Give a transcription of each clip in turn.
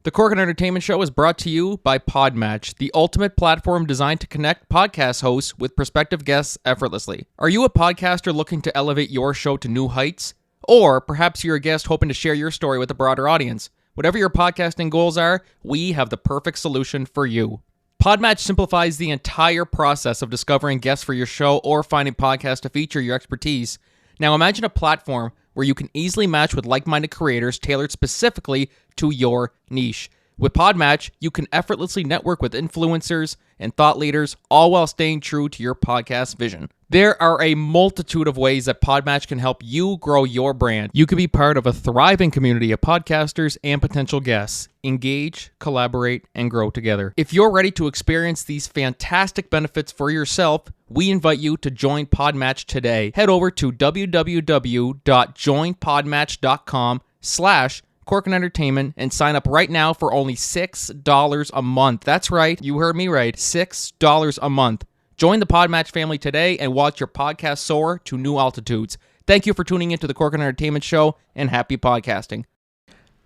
The Corkin Entertainment Show is brought to you by Podmatch, the ultimate platform designed to connect podcast hosts with prospective guests effortlessly. Are you a podcaster looking to elevate your show to new heights? Or perhaps you're a guest hoping to share your story with a broader audience. Whatever your podcasting goals are, we have the perfect solution for you. Podmatch simplifies the entire process of discovering guests for your show or finding podcasts to feature your expertise. Now imagine a platform where you can easily match with like-minded creators tailored specifically to your niche. With Podmatch, you can effortlessly network with influencers and thought leaders, all while staying true to your podcast vision. There are a multitude of ways that Podmatch can help you grow your brand. You can be part of a thriving community of podcasters and potential guests. Engage, collaborate, and grow together. If you're ready to experience these fantastic benefits for yourself, we invite you to join Podmatch today. Head over to www.joinpodmatch.com/Corkin Entertainment and sign up right now for only $6 a month. That's right, you heard me right, $6 a month. Join the Podmatch family today and watch your podcast soar to new altitudes. Thank you for tuning into the Corkin Entertainment Show, and happy podcasting.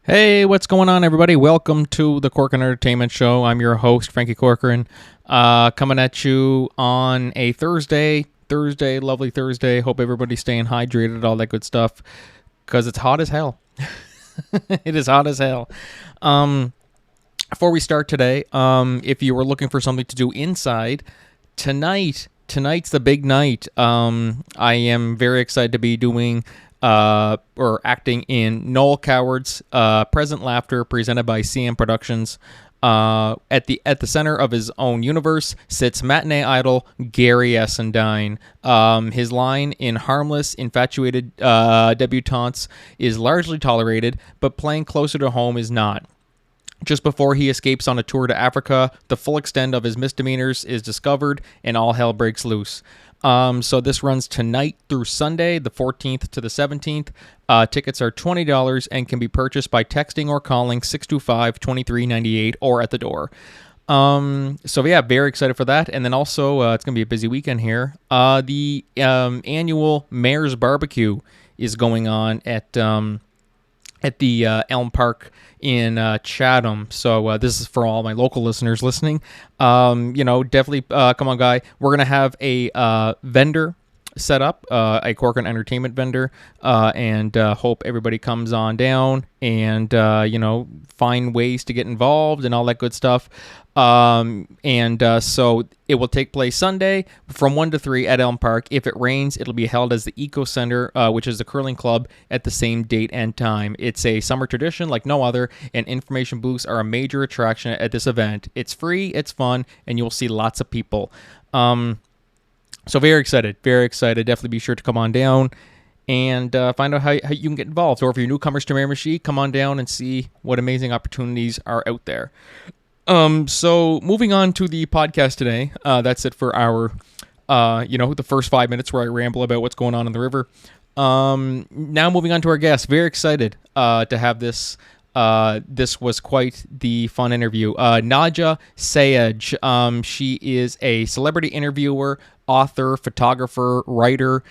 Hey, what's going on, everybody? Welcome to the Corkin Entertainment Show. I'm your host, Frankie Corcoran, coming at you on a Thursday, lovely Thursday. Hope everybody's staying hydrated, all that good stuff, because it's hot as hell. It is hot as hell. Before we start today, if you were looking for something to do inside, tonight's the big night. I am very excited to be doing or acting in Noel Coward's Present Laughter, presented by CM Productions. At the center of his own universe sits matinee idol Gary Essendine. His line in harmless, infatuated debutantes is largely tolerated, but playing closer to home is not. Just before he escapes on a tour to Africa, the full extent of his misdemeanors is discovered, and all hell breaks loose. So this runs tonight through Sunday, the 14th to the 17th. Tickets are $20 and can be purchased by texting or calling 625-2398 or at the door. So yeah, very excited for that. And then also, it's going to be a busy weekend here. The annual Mayor's Barbecue is going on at the Elm Park in Chatham. So this is for all my local listeners listening. Definitely come on, guy. We're going to have a vendor set up, a Corkin Entertainment vendor, and hope everybody comes on down and, find ways to get involved and all that good stuff. So it will take place Sunday from 1 to 3 at Elm Park. If it rains, it'll be held as the Eco Center, which is the curling club, at the same date and time. It's a summer tradition like no other, and information booths are a major attraction at this event. It's free, it's fun, and you'll see lots of people. So very excited. Definitely be sure to come on down and find out how you can get involved. Or if you're newcomers to Miramichi, come on down and see what amazing opportunities are out there. So moving on to the podcast today, that's it for our, the first 5 minutes where I ramble about what's going on in the river. Now moving on to our guest. Very excited to have this. This was quite the fun interview. Nadja Sayej. She is a celebrity interviewer, author, photographer, writer.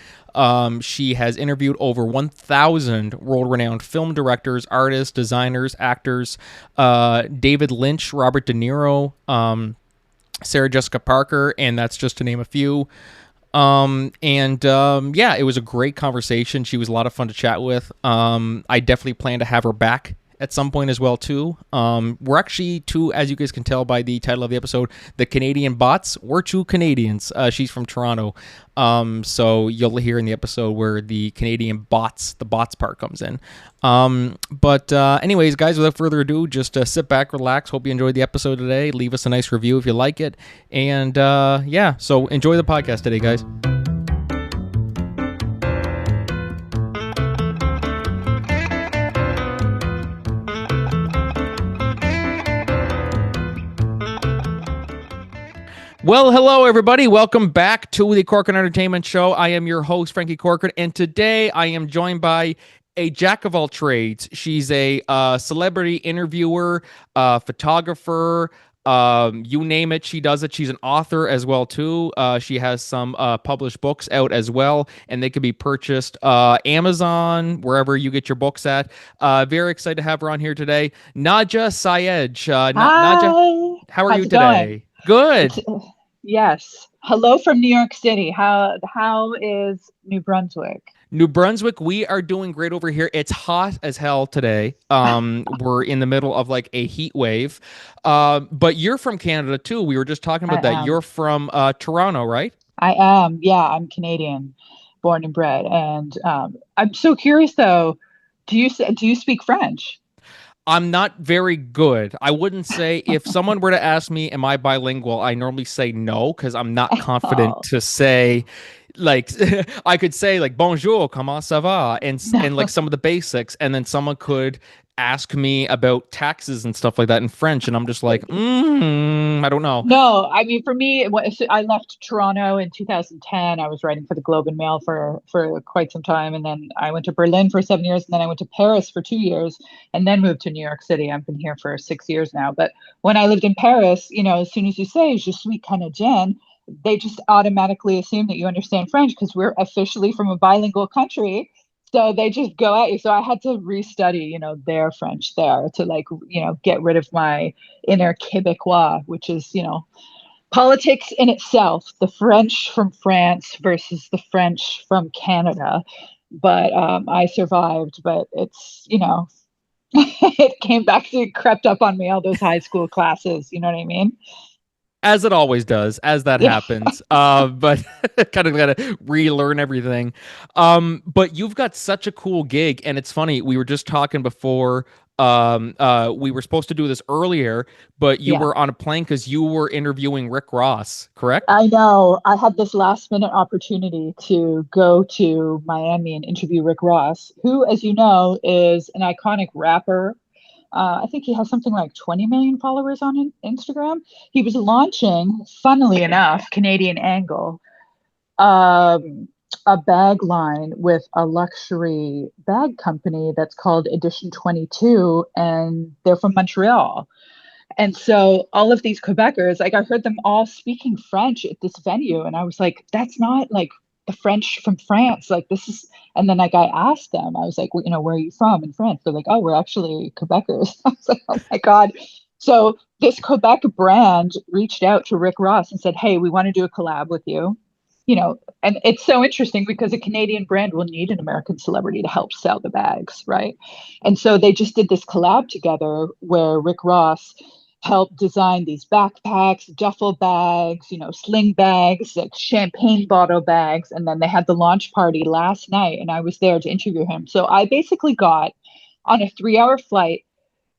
She has interviewed over 1,000 world-renowned film directors, artists, designers, actors, David Lynch, Robert De Niro, Sarah Jessica Parker, and that's just to name a few. It was a great conversation. She was a lot of fun to chat with. I definitely plan to have her back at some point as well, too. We're actually two, as you guys can tell by the title of the episode, the Canadian Bots. We're two Canadians. She's from Toronto. So you'll hear in the episode where the Canadian Bots, the Bots part comes in. Anyways, guys, without further ado, just sit back, relax. Hope you enjoyed the episode today. Leave us a nice review if you like it. And so enjoy the podcast today, guys. Well, hello, everybody. Welcome back to the Corkin Entertainment Show. I am your host, Frankie Corcoran, and today I am joined by a jack of all trades. She's a celebrity interviewer, photographer, You name it, she does it. She's an author as well too. She has some published books out as well, and they can be purchased Amazon, wherever you get your books at. Very excited to have her on here today. Nadja Sayej. Nadja, Hi, how are you how's it going? today? It's Good. yes. Hello from New York City. How is New Brunswick? New Brunswick, we are doing great over here. It's hot as hell today. We're in the middle of like a heat wave. But you're from Canada too. We were just talking I about that. am. You're from Toronto, right? I am. Yeah, I'm Canadian, born and bred. And I'm so curious though. Do you speak French? I'm not very good. I wouldn't say if someone were to ask me, am I bilingual? I normally say no because I'm not confident Oh, to say like I could say like bonjour, comment ça va, and like no. some of the basics, and then someone could ask me about taxes and stuff like that in French, and I'm just like, I don't know. No, I mean for me, I left Toronto in 2010. I was writing for the Globe and Mail for quite some time, and then I went to Berlin for 7 years, and then I went to Paris for 2 years, and then moved to New York City. I've been here for 6 years now. But when I lived in Paris, as soon as you say "Je suis Canadien," they just automatically assume that you understand French because we're officially from a bilingual country. So they just go at you. So I had to restudy, their French there to like, get rid of my inner Quebecois, which is, politics in itself, the French from France versus the French from Canada. But I survived, but it's, it came back to crept up on me, all those high school classes. You know what I mean? As it always does, as that Yeah. happens. But kind of gotta relearn everything. But you've got such a cool gig, and it's funny. We were just talking before. We were supposed to do this earlier, but you Yeah. were on a plane because you were interviewing Rick Ross, correct? I know. I had this last minute opportunity to go to Miami and interview Rick Ross, who, as you know, is an iconic rapper. I think he has something like 20 million followers on Instagram. He was launching, funnily enough, Canadian Angle, um, a bag line with a luxury bag company that's called Edition 22, and they're from Montreal. And so all of these Quebecers, like I heard them all speaking French at this venue, and I was like, that's not like the French from France. Like this is, and then like I asked them, I was like, well, where are you from in France? They're like, oh, we're actually Quebecers. I was like, oh my God. So this Quebec brand reached out to Rick Ross and said, hey, we want to do a collab with you. And it's so interesting because a Canadian brand will need an American celebrity to help sell the bags, right? And so they just did this collab together where Rick Ross helped design these backpacks, duffel bags, sling bags, like champagne bottle bags. And then they had the launch party last night, and I was there to interview him. So I basically got on a 3 hour flight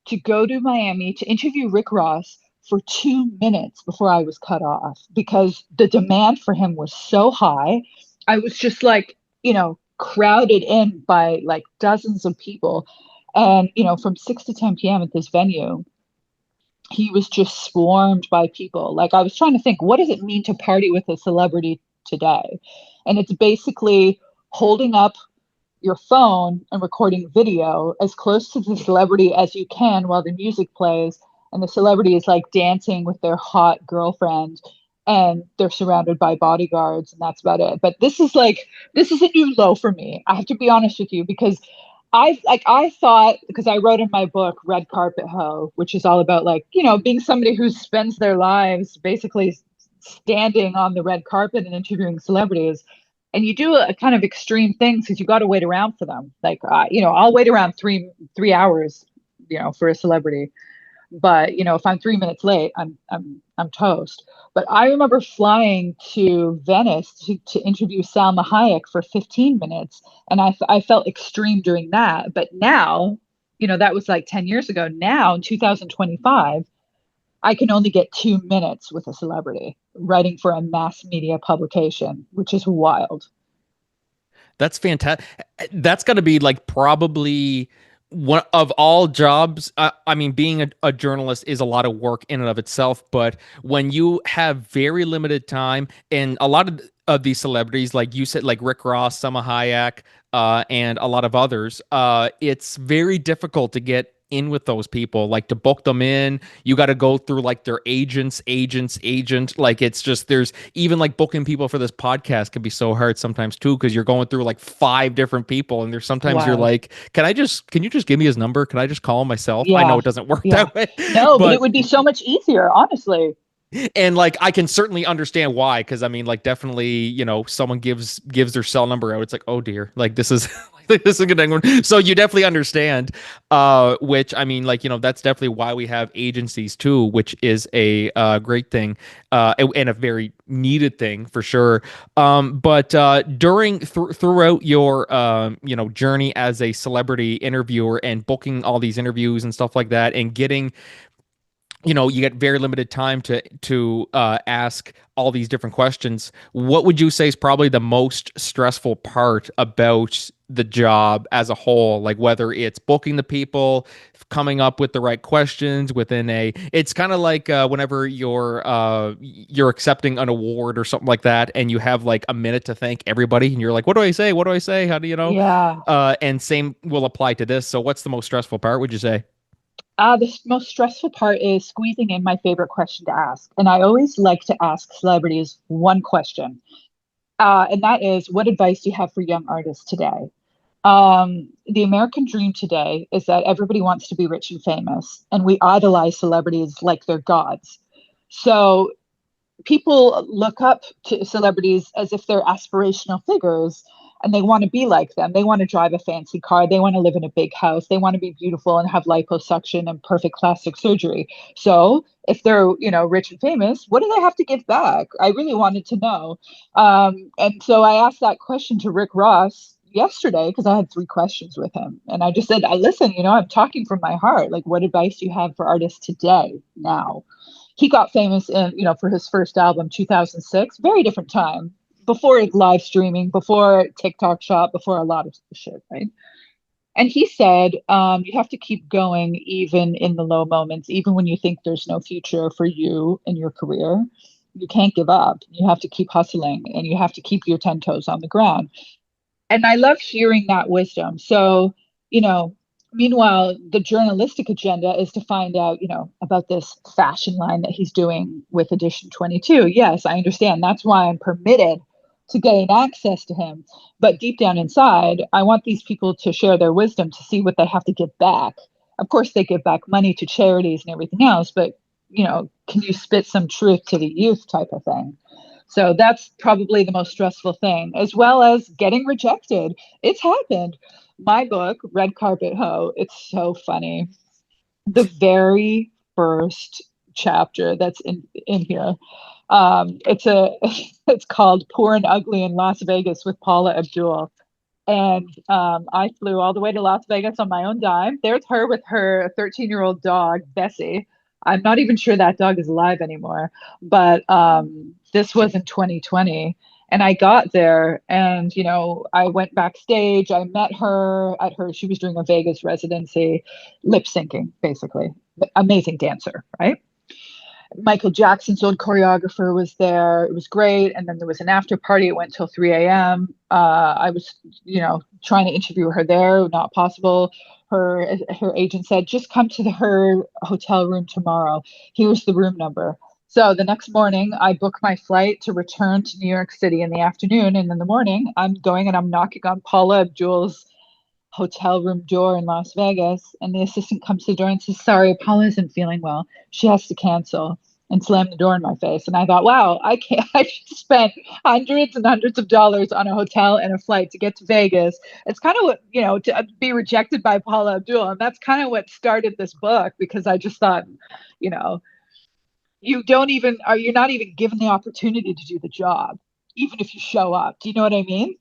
to go to Miami to interview Rick Ross for 2 minutes before I was cut off because the demand for him was so high. I was just like, crowded in by like dozens of people. And, from 6 to 10 p.m. at this venue, he was just swarmed by people. Like I was trying to think, what does it mean to party with a celebrity today? And it's basically holding up your phone and recording video as close to the celebrity as you can while the music plays. And the celebrity is like dancing with their hot girlfriend, and they're surrounded by bodyguards, and that's about it. But this is a new low for me. I have to be honest with you because I thought, because I wrote in my book Red Carpet Hoe, which is all about like, being somebody who spends their lives basically standing on the red carpet and interviewing celebrities. And you do a kind of extreme things because you got to wait around for them. Like, I'll wait around three hours, for a celebrity. But if I'm 3 minutes late, I'm toast. But I remember flying to Venice to interview Salma Hayek for 15 minutes, and I felt extreme doing that. But now, that was like 10 years ago. Now in 2025, I can only get 2 minutes with a celebrity writing for a mass media publication, which is wild. That's fantastic. That's got to be like probably one of all jobs. I mean, being a journalist is a lot of work in and of itself, but when you have very limited time, and a lot of these celebrities, like you said, like Rick Ross, Selma Hayek, and a lot of others, it's very difficult to get in with those people. Like to book them in, you got to go through like their agent. Like it's just there's even like booking people for this podcast can be so hard sometimes too because you're going through like five different people, and there's sometimes you're Wow. like, can you just give me his number? Can I just call him myself? I know Yeah. it doesn't work Yeah. that way, No, but it but would be so much easier, honestly. and like I can certainly understand why, because I mean, like definitely, someone gives their cell number out. It's like, oh dear, like this is like, this is a good thing. So you definitely understand. Which I mean, like that's definitely why we have agencies too, which is a great thing, and a very needed thing for sure. But throughout your journey as a celebrity interviewer and booking all these interviews and stuff like that, and getting you get very limited time to ask all these different questions. What would you say is probably the most stressful part about the job as a whole? Like whether it's booking the people, coming up with the right questions within a. It's kind of like whenever you're accepting an award or something like that, and you have like a minute to thank everybody, and you're like, what do I say? What do I say? How do you know? Yeah. And same will apply to this. So what's the most stressful part? Would you say? The most stressful part is squeezing in my favorite question to ask. And I always like to ask celebrities one question. And that is, what advice do you have for young artists today? The American dream today is that everybody wants to be rich and famous, and we idolize celebrities like they're gods. So people look up to celebrities as if they're aspirational figures, and they want to be like them. They want to drive a fancy car. They want to live in a big house. They want to be beautiful and have liposuction and perfect plastic surgery. So if they're, rich and famous, what do they have to give back? I really wanted to know. And so I asked that question to Rick Ross yesterday because I had three questions with him. And I just said, listen, I'm talking from my heart. Like, what advice do you have for artists today, now? He got famous for his first album, 2006, very different time, before live streaming, before TikTok Shop, before a lot of shit, right? And he said, you have to keep going even in the low moments, even when you think there's no future for you in your career. You can't give up. You have to keep hustling, and you have to keep your 10 toes on the ground. And I love hearing that wisdom. So, you know, meanwhile, the journalistic agenda is to find out, about this fashion line that he's doing with Edition 22. Yes, I understand. That's why I'm permitted to gain access to him. But deep down inside, I want these people to share their wisdom to see what they have to give back. Of course, they give back money to charities and everything else, but, can you spit some truth to the youth type of thing? So that's probably the most stressful thing, as well as getting rejected. It's happened. My book, Red Carpet Ho, it's so funny. The very first chapter that's in here, it's a it's called Poor and Ugly in Las Vegas with Paula Abdul. And I flew all the way to Las Vegas on my own dime. There's her with her 13-year-old dog, Bessie. I'm not even sure that dog is alive anymore. But this was in 2020. And I got there and, I went backstage. I met her she was doing a Vegas residency, lip syncing, basically. Amazing dancer, right? Michael Jackson's old choreographer was there. It was great. And then there was an after party. It went till 3 a.m. I was, trying to interview her there. Not possible. Her agent said, just come to her hotel room tomorrow. Here's the room number. So the next morning, I booked my flight to return to New York City in the afternoon. And in the morning, I'm going and I'm knocking on Paula Abdul's hotel room door in Las Vegas, and the assistant comes to the door and says, "Sorry, Paula isn't feeling well. She has to cancel." And slammed the door in my face. And I thought, wow, I can't. I just spent hundreds and hundreds of dollars on a hotel and a flight to get to Vegas. It's kind of what, to be rejected by Paula Abdul. And that's kind of what started this book, because I just thought, you know, you're not even given the opportunity to do the job, even if you show up. Do you know what I mean?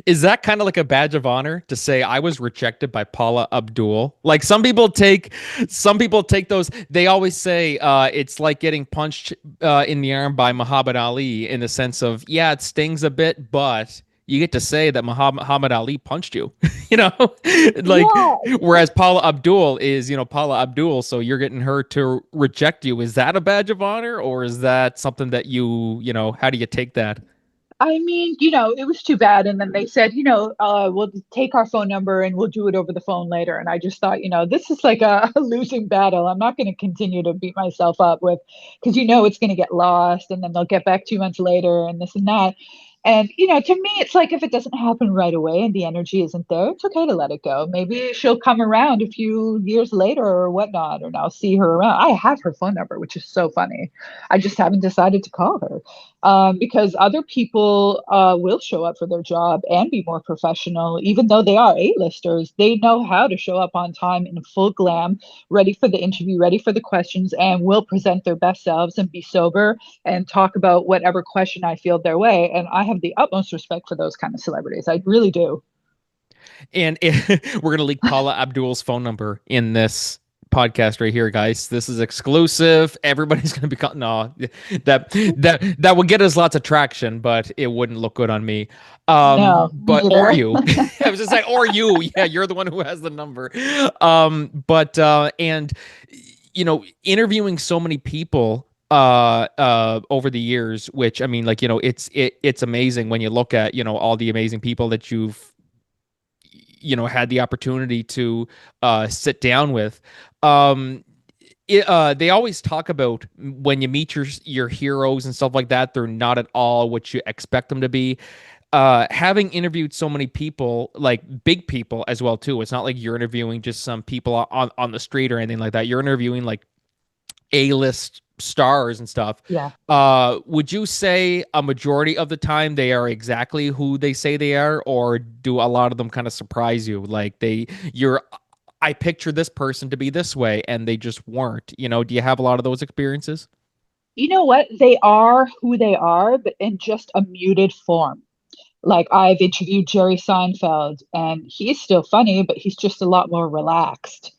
Is that kind of like a badge of honor to say I was rejected by Paula Abdul? Like some people take those. They always say it's like getting punched in the arm by Muhammad Ali, in the sense of, yeah, it stings a bit, but you get to say that Muhammad Ali punched you. you know, like Yeah. whereas Paula Abdul is, Paula Abdul, so you're getting her to reject you. Is that a badge of honor, or is that something that how do you take that? I mean, it was too bad. And then they said, we'll take our phone number and we'll do it over the phone later. And I just thought, this is like a losing battle. I'm not going to continue to beat myself up with, because it's going to get lost and then they'll get back 2 months later and this and that. And, to me, it's like if it doesn't happen right away and the energy isn't there, it's okay to let it go. Maybe she'll come around a few years later or whatnot, and I'll see her around. I have her phone number, which is so funny. I just haven't decided to call her because other people will show up for their job and be more professional, even though they are A-listers. They know how to show up on time in full glam, ready for the interview, ready for the questions, and will present their best selves and be sober and talk about whatever question I field their way. And I have the utmost respect for those kind of celebrities. I really do. And we're gonna leak Paula Abdul's phone number in this podcast right here, guys. This is exclusive. Everybody's gonna be no, that would get us lots of traction, but it wouldn't look good on me. No, me But or either. you, I was just saying, or you, yeah, you're the one who has the number. But and interviewing so many people over the years, which I mean, like, it's amazing when you look at, all the amazing people that you've had the opportunity to sit down with. um they always talk about when you meet your heroes and stuff like that, they're not at all what you expect them to be. Having interviewed so many people, like big people as well too, it's not like you're interviewing just some people on the street or anything like that. You're interviewing like A-list stars and stuff. Yeah. Would you say a majority of the time they are exactly who they say they are, or do a lot of them kind of surprise you? Like I picture this person to be this way, and they just weren't. Do you have a lot of those experiences? You know what? They are who they are, but in just a muted form. Like I've interviewed Jerry Seinfeld, and he's still funny, but he's just a lot more relaxed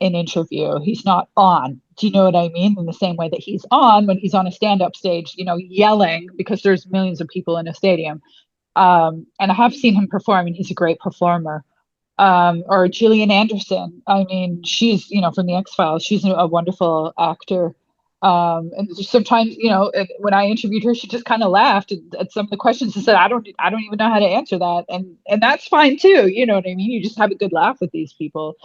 in interview. He's not on. Do you know what I mean? In the same way that he's on when he's on a stand-up stage, yelling because there's millions of people in a stadium. And I have seen him perform, and he's a great performer. Or Gillian Anderson. I mean, she's, from the X-Files. She's a wonderful actor. And sometimes, when I interviewed her, she just kind of laughed at some of the questions and said, I don't even know how to answer that. And that's fine too. You know what I mean? You just have a good laugh with these people.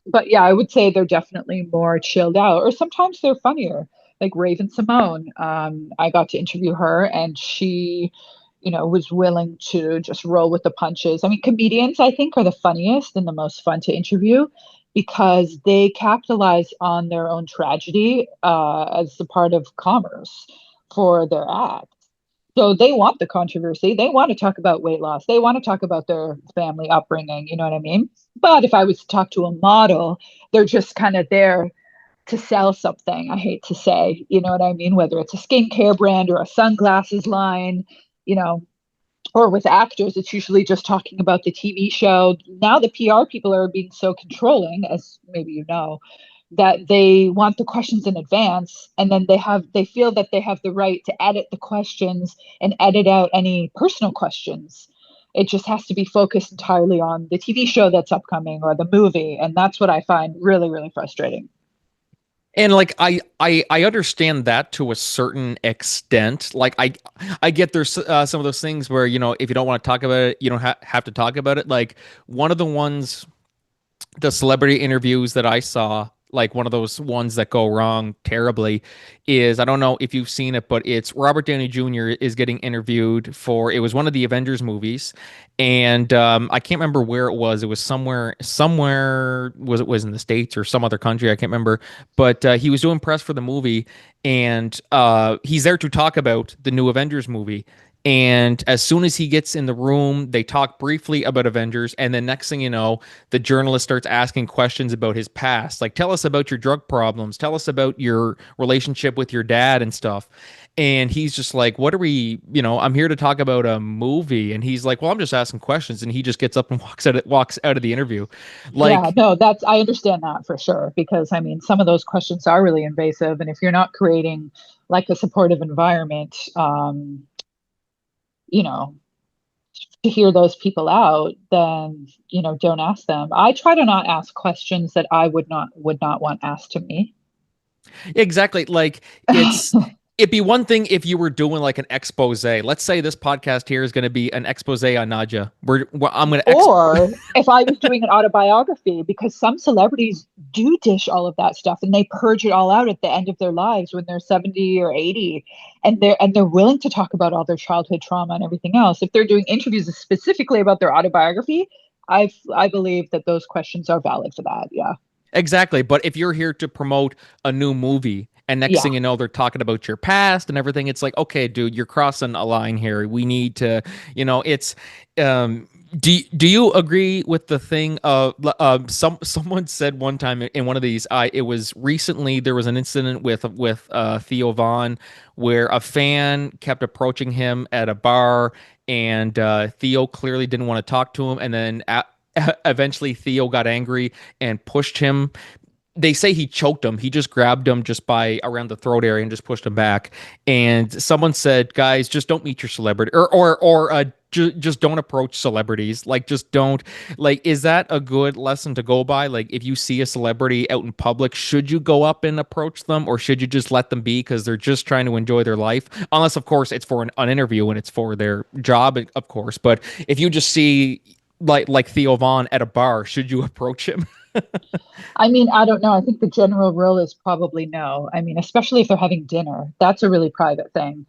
But yeah, I would say they're definitely more chilled out, or sometimes they're funnier, like Raven Simone. I got to interview her, and she, was willing to just roll with the punches. I mean, comedians, I think, are the funniest and the most fun to interview because they capitalize on their own tragedy as a part of commerce for their act. So they want the controversy. They want to talk about weight loss. They want to talk about their family upbringing. You know what I mean? But if I was to talk to a model, they're just kind of there to sell something. I hate to say, you know what I mean? Whether it's a skincare brand or a sunglasses line, you know, or with actors, it's usually just talking about the TV show. Now the PR people are being so controlling, as maybe you know, that they want the questions in advance, and then they feel that they have the right to edit the questions and edit out any personal questions. It just has to be focused entirely on the TV show that's upcoming or the movie, and that's what I find really, really frustrating. And like I understand that to a certain extent. Like I get there's some of those things where if you don't want to talk about it, you don't have to talk about it. Like one of the ones, the celebrity interviews that I saw, like one of those ones that go wrong terribly, is, I don't know if you've seen it, but it's Robert Downey Jr. is getting interviewed for, it was one of the Avengers movies, and I can't remember where it was. It was somewhere was in the States or some other country. I can't remember, but he was doing press for the movie, and he's there to talk about the new Avengers movie. And as soon as he gets in the room, they talk briefly about Avengers. And then next thing you know, the journalist starts asking questions about his past. Like, tell us about your drug problems. Tell us about your relationship with your dad and stuff. And he's just like, what are we, I'm here to talk about a movie. And he's like, well, I'm just asking questions. And he just gets up and walks out of the interview. Yeah, Like, no, that's I understand that for sure because I mean some of those questions are really invasive, and if you're not creating like a supportive environment, you know, to hear those people out, then don't ask them. I try to not ask questions that I would not want asked to me. exactly. Like, It'd be one thing if you were doing like an expose. Let's say this podcast here is going to be an expose on Nadja. I'm going to Or if I was doing an autobiography, because some celebrities do dish all of that stuff and they purge it all out at the end of their lives when they're 70 or 80, and they're willing to talk about all their childhood trauma and everything else. If they're doing interviews specifically about their autobiography, I believe that those questions are valid for that. Yeah. exactly. But if you're here to promote a new movie and next Yeah. thing you know, they're talking about your past and everything, it's like, okay, dude, you're crossing a line here. We need to, it's, do you agree with the thing of someone said one time in one of these it was recently there was an incident with Theo Vaughn where a fan kept approaching him at a bar and Theo clearly didn't want to talk to him and then eventually Theo got angry and pushed him. They say he choked him. He just grabbed him just by around the throat area and just pushed him back. And someone said, "Guys, just don't meet your celebrity, or just don't approach celebrities. Like, just don't. Like, is that a good lesson to go by? Like, if you see a celebrity out in public, should you go up and approach them, or should you just let them be because they're just trying to enjoy their life? Unless, of course, it's for an interview and it's for their job, of course. But if you just see like Theo Vaughn at a bar, should you approach him?" I mean, I don't know. I think the general rule is probably no. I mean, especially if they're having dinner, that's a really private thing.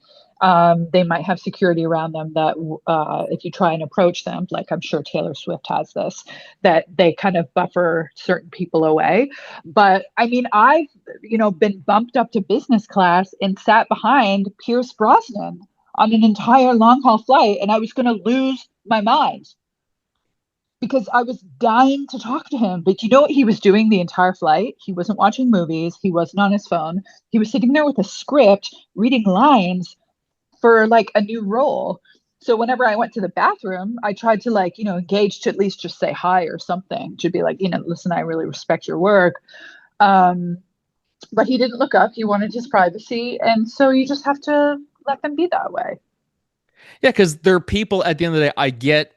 They might have security around them that if you try and approach them, like I'm sure Taylor Swift has this, that they kind of buffer certain people away. But I mean, I've, been bumped up to business class and sat behind Pierce Brosnan on an entire long haul flight, and I was going to lose my mind because I was dying to talk to him. But you know what he was doing the entire flight? He wasn't watching movies. He wasn't on his phone. He was sitting there with a script, reading lines for like a new role. So whenever I went to the bathroom, I tried to like, engage to at least just say hi or something to be like, listen, I really respect your work. Um, but he didn't look up. He wanted his privacy. And so you just have to let them be that way. Yeah, because there are people at the end of the day. I get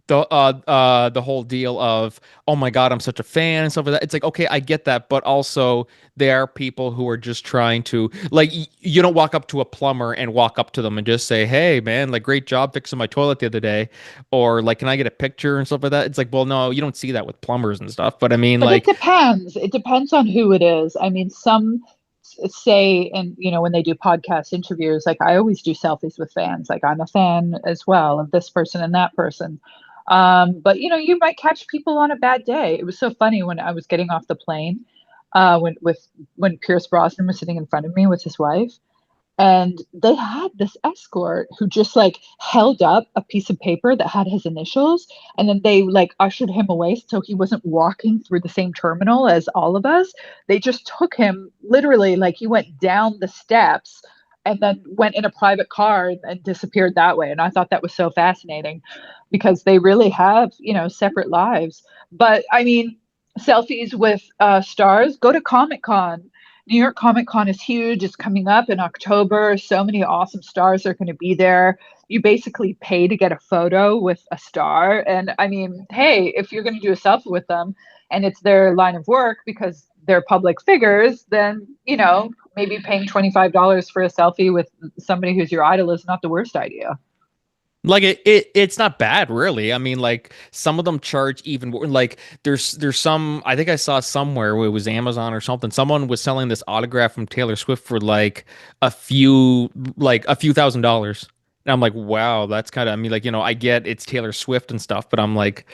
the whole deal of oh my god I'm such a fan and stuff like that. It's like okay I get that, but also there are people who are just trying to like you don't walk up to a plumber and walk up to them and just say hey man like great job fixing my toilet the other day, or like can I get a picture and stuff like that. It's like well no you don't see that with plumbers and stuff, but I mean But it like depends. It depends on who it is. I mean, some say, and when they do podcast interviews, like I always do selfies with fans. Like I'm a fan as well of this person and that person. But you might catch people on a bad day. It was so funny when I was getting off the plane, when Pierce Brosnan was sitting in front of me with his wife, and they had this escort who just like held up a piece of paper that had his initials, and then they like ushered him away so he wasn't walking through the same terminal as all of us. They just took him literally, like he went down the steps and then went in a private car and disappeared that way. And I thought that was so fascinating because they really have, separate lives. But I mean, selfies with stars, go to Comic Con. New York Comic Con is huge. It's coming up in October. So many awesome stars are going to be there. You basically pay to get a photo with a star. And I mean, hey, if you're going to do a selfie with them and it's their line of work because they're public figures, then, maybe paying $25 for a selfie with somebody who's your idol is not the worst idea. like it's not bad really. I mean like some of them charge even more. Like there's some I think I saw somewhere where it was Amazon or something. Someone was selling this autograph from Taylor Swift for a few a few $1,000s. And I'm like, wow, that's kind of I mean like I get it's Taylor Swift and stuff, but I'm like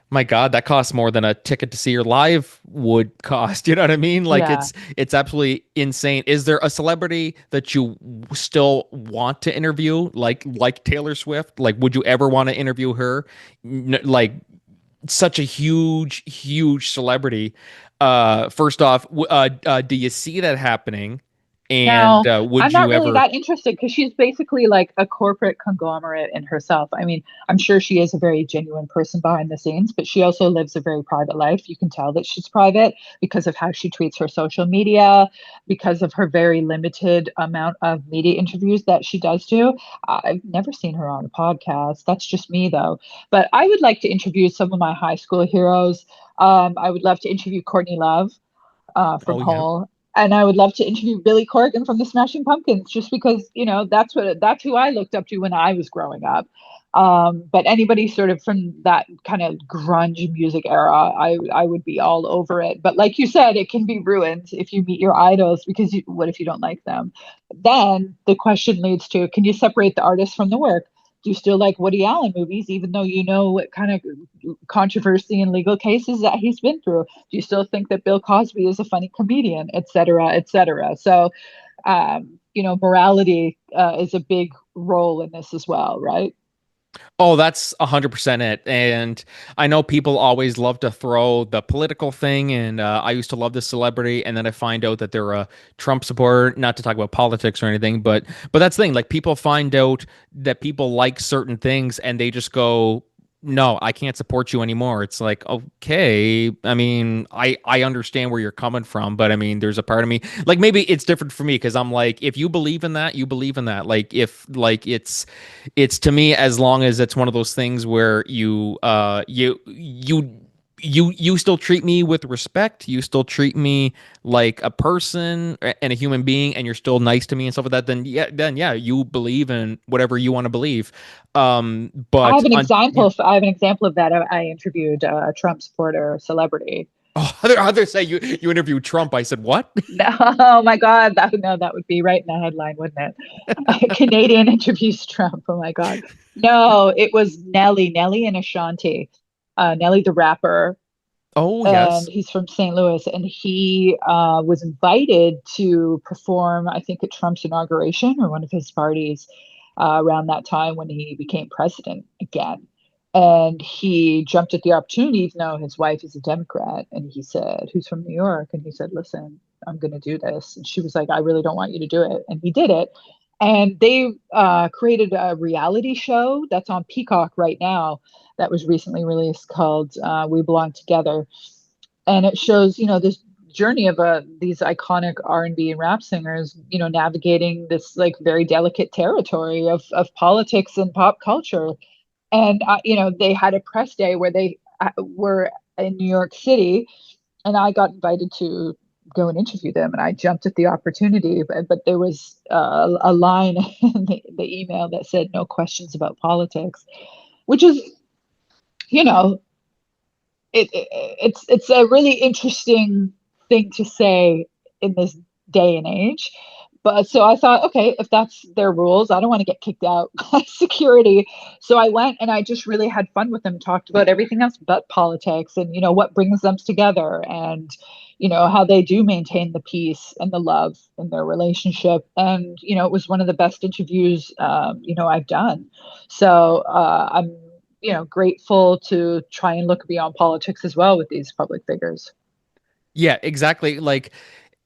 my God, that costs more than a ticket to see her live would cost. You know what I mean? Like Yeah. it's absolutely insane. Is there a celebrity that you still want to interview, like Taylor Swift? Like, would you ever want to interview her? Like such a huge celebrity. First off, do you see that happening? And No, I'm would not you really ever? that interested because she's basically like a corporate conglomerate in herself. I mean, I'm sure she is a very genuine person behind the scenes, but she also lives a very private life. You can tell that she's private because of how she treats her social media, because of her very limited amount of media interviews that she does do. I've never seen her on a podcast. That's just me, though. But I would like to interview some of my high school heroes. I would love to interview Courtney Love from Oh yeah. Hole. and I would love to interview Billy Corgan from the Smashing Pumpkins, just because that's who I looked up to when I was growing up. But anybody sort of from that kind of grunge music era, I would be all over it. But like you said, it can be ruined if you meet your idols, because what if you don't like them? Then the question leads to, can you separate the artist from the work? Do you still like Woody Allen movies, even though you know what kind of controversy and legal cases that he's been through? Do you still think that Bill Cosby is a funny comedian, et cetera, et cetera? So, morality is a big role in this as well, right? Oh, that's 100% it. And I know people always love to throw the political thing. And I used to love this celebrity, and then I find out that they're a Trump supporter. Not to talk about politics or anything, but that's the thing. Like, people find out that people like certain things, and they just go, "No, I can't support you anymore." It's like, okay. I mean, I understand where you're coming from, but I mean, there's a part of me, like, maybe it's different for me because I'm like, if you believe in that, you believe in that. Like, if like it's to me, as long as it's one of those things where you still treat me with respect, you still treat me like a person and a human being, and you're still nice to me and stuff like that, then yeah, you believe in whatever you want to believe. But on yeah. I have an example of that. I interviewed a Trump supporter, celebrity. Oh, others say you interviewed Trump. I said what? No, oh my God, that would be right in the headline, wouldn't it? Canadian interviews Trump. Oh my God. No, it was Nelly and Ashanti. Nelly the rapper, Oh and yes. he's from St. Louis, and he was invited to perform, I think, at Trump's inauguration or one of his parties around that time when he became president again. And he jumped at the opportunity, even though his wife is a Democrat. And he said, "Who's from New York?" And he said, "Listen, I'm going to do this." And she was like, "I really don't want you to do it." And he did it. And they created a reality show that's on Peacock right now that was recently released called "We Belong Together," and it shows this journey of these iconic R&B and rap singers, navigating this like very delicate territory of politics and pop culture. And they had a press day where they were in New York City, and I got invited to go and interview them, and I jumped at the opportunity, but there was a line in the email that said no questions about politics, which is, you know it's a really interesting thing to say in this day and age. But so I thought, okay, if that's their rules, I don't want to get kicked out by security. So I went and I just really had fun with them, talked about everything else but politics, and what brings them together, and how they do maintain the peace and the love in their relationship. And it was one of the best interviews I've done. So I'm grateful to try and look beyond politics as well with these public figures. Yeah, exactly. Like,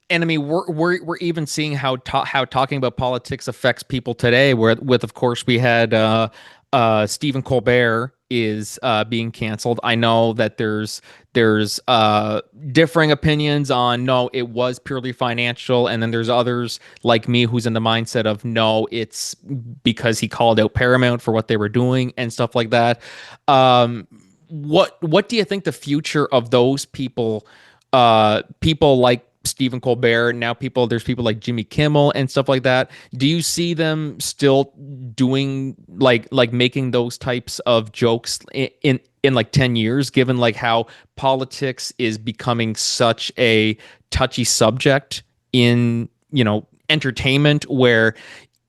and I mean, we're even seeing how talking about politics affects people today. Where with, of course, we had Stephen Colbert is being canceled. I know that there's differing opinions on no, it was purely financial, and then there's others like me who's in the mindset of no, it's because he called out Paramount for what they were doing and stuff like that. What do you think the future of those people like Stephen Colbert, now there's people like Jimmy Kimmel and stuff like that. Do you see them still doing like making those types of jokes in like 10 years, given like how politics is becoming such a touchy subject in, entertainment, where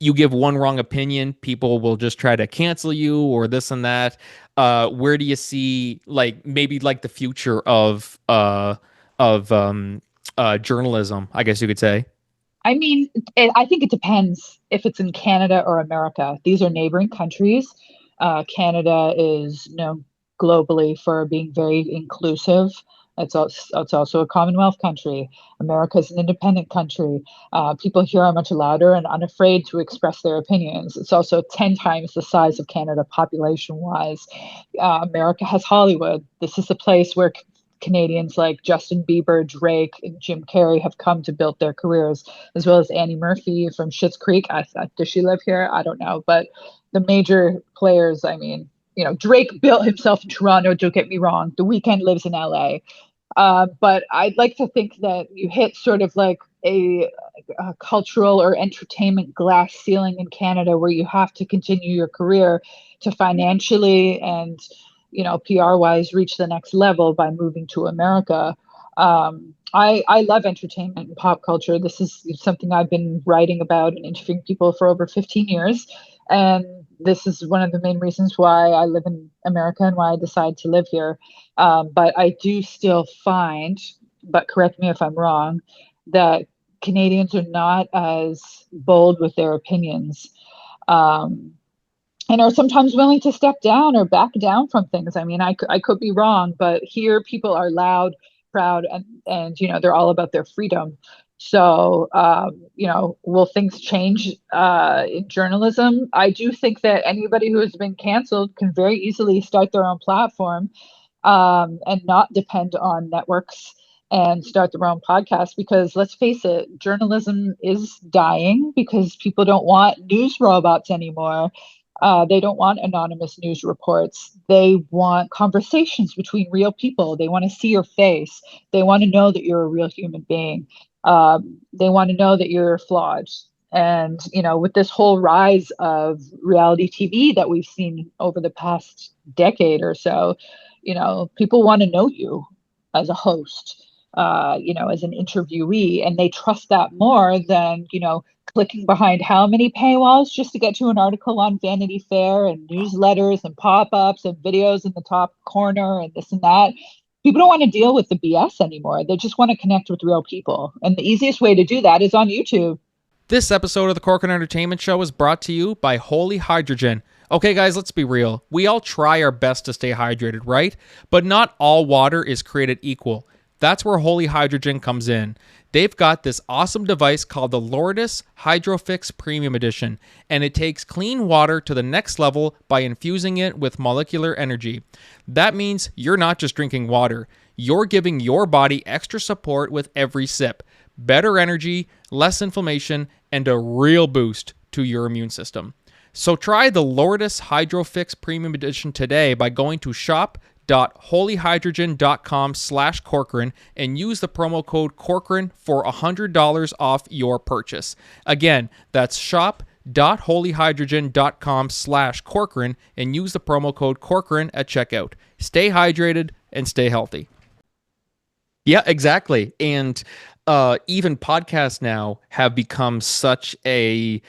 you give one wrong opinion, people will just try to cancel you or this and that. Where do you see like maybe like the future of journalism, I guess you could say? I mean, I think it depends if it's in Canada or America. These are neighboring countries. Canada is known globally for being very inclusive. It's also a Commonwealth country. America is an independent country. People here are much louder and unafraid to express their opinions. It's also 10 times the size of Canada population wise. America has Hollywood. This is the place where Canadians like Justin Bieber, Drake, and Jim Carrey have come to build their careers, as well as Annie Murphy from Schitt's Creek. Does she live here? I don't know, but the major players. I mean, Drake built himself in Toronto. Don't get me wrong. The Weeknd lives in LA. But I'd like to think that you hit sort of like a cultural or entertainment glass ceiling in Canada where you have to continue your career to financially and, PR wise reach the next level by moving to America. I love entertainment and pop culture. This is something I've been writing about and interviewing people for over 15 years. And this is one of the main reasons why I live in America and why I decided to live here. But I do still find, but correct me if I'm wrong, that Canadians are not as bold with their opinions. Um, and are sometimes willing to step down or back down from things. I mean, I could be wrong, but here people are loud, proud, and they're all about their freedom. So, will things change in journalism? I do think that anybody who has been canceled can very easily start their own platform, and not depend on networks and start their own podcast, because let's face it, journalism is dying because people don't want news robots anymore. They don't want anonymous news reports. They want conversations between real people. They want to see your face. They want to know that you're a real human being. They want to know that you're flawed. And, with this whole rise of reality TV that we've seen over the past decade or so, people want to know you as a host, as an interviewee, and they trust that more than, clicking behind how many paywalls just to get to an article on Vanity Fair and newsletters and pop-ups and videos in the top corner and this and that. People don't want to deal with the BS anymore. They just want to connect with real people. And the easiest way to do that is on YouTube. This episode of the Corcoran Entertainment Show is brought to you by Holy Hydrogen. Okay, guys, let's be real. We all try our best to stay hydrated, right? But not all water is created equal. That's where Holy Hydrogen comes in. They've got this awesome device called the Lourdes HydroFix Premium Edition, and it takes clean water to the next level by infusing it with molecular energy. That means you're not just drinking water. You're giving your body extra support with every sip. Better energy, less inflammation, and a real boost to your immune system. So try the Lourdes HydroFix Premium Edition today by going to shop.holyhydrogen.com/Corcoran and use the promo code Corcoran for $100 off your purchase. Again, that's shop.holyhydrogen.com/Corcoran and use the promo code Corcoran at checkout. Stay hydrated and stay healthy. Yeah, exactly. And even podcasts now have become such a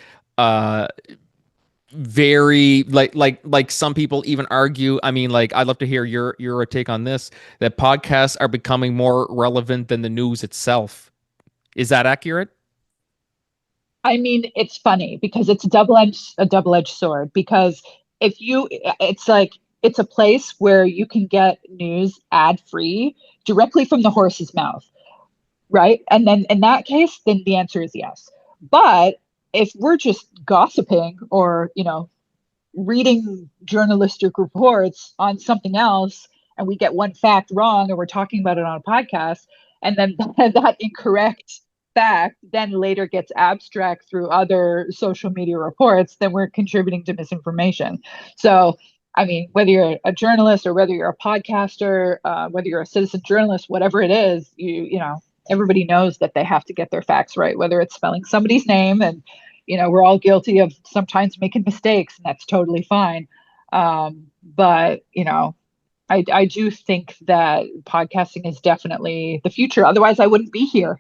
very like some people even argue. I mean, like, I'd love to hear your take on this, that podcasts are becoming more relevant than the news itself. Is that accurate? I mean, it's funny because it's a double-edged sword, because it's like, it's a place where you can get news ad free directly from the horse's mouth, right? And then in that case, then the answer is yes. But if we're just gossiping or, reading journalistic reports on something else, and we get one fact wrong and we're talking about it on a podcast, and then that incorrect fact then later gets abstract through other social media reports, then we're contributing to misinformation. So, I mean, whether you're a journalist or whether you're a podcaster, whether you're a citizen journalist, whatever it is, everybody knows that they have to get their facts right, whether it's spelling somebody's name. And, we're all guilty of sometimes making mistakes, and that's totally fine. But, I do think that podcasting is definitely the future. Otherwise, I wouldn't be here.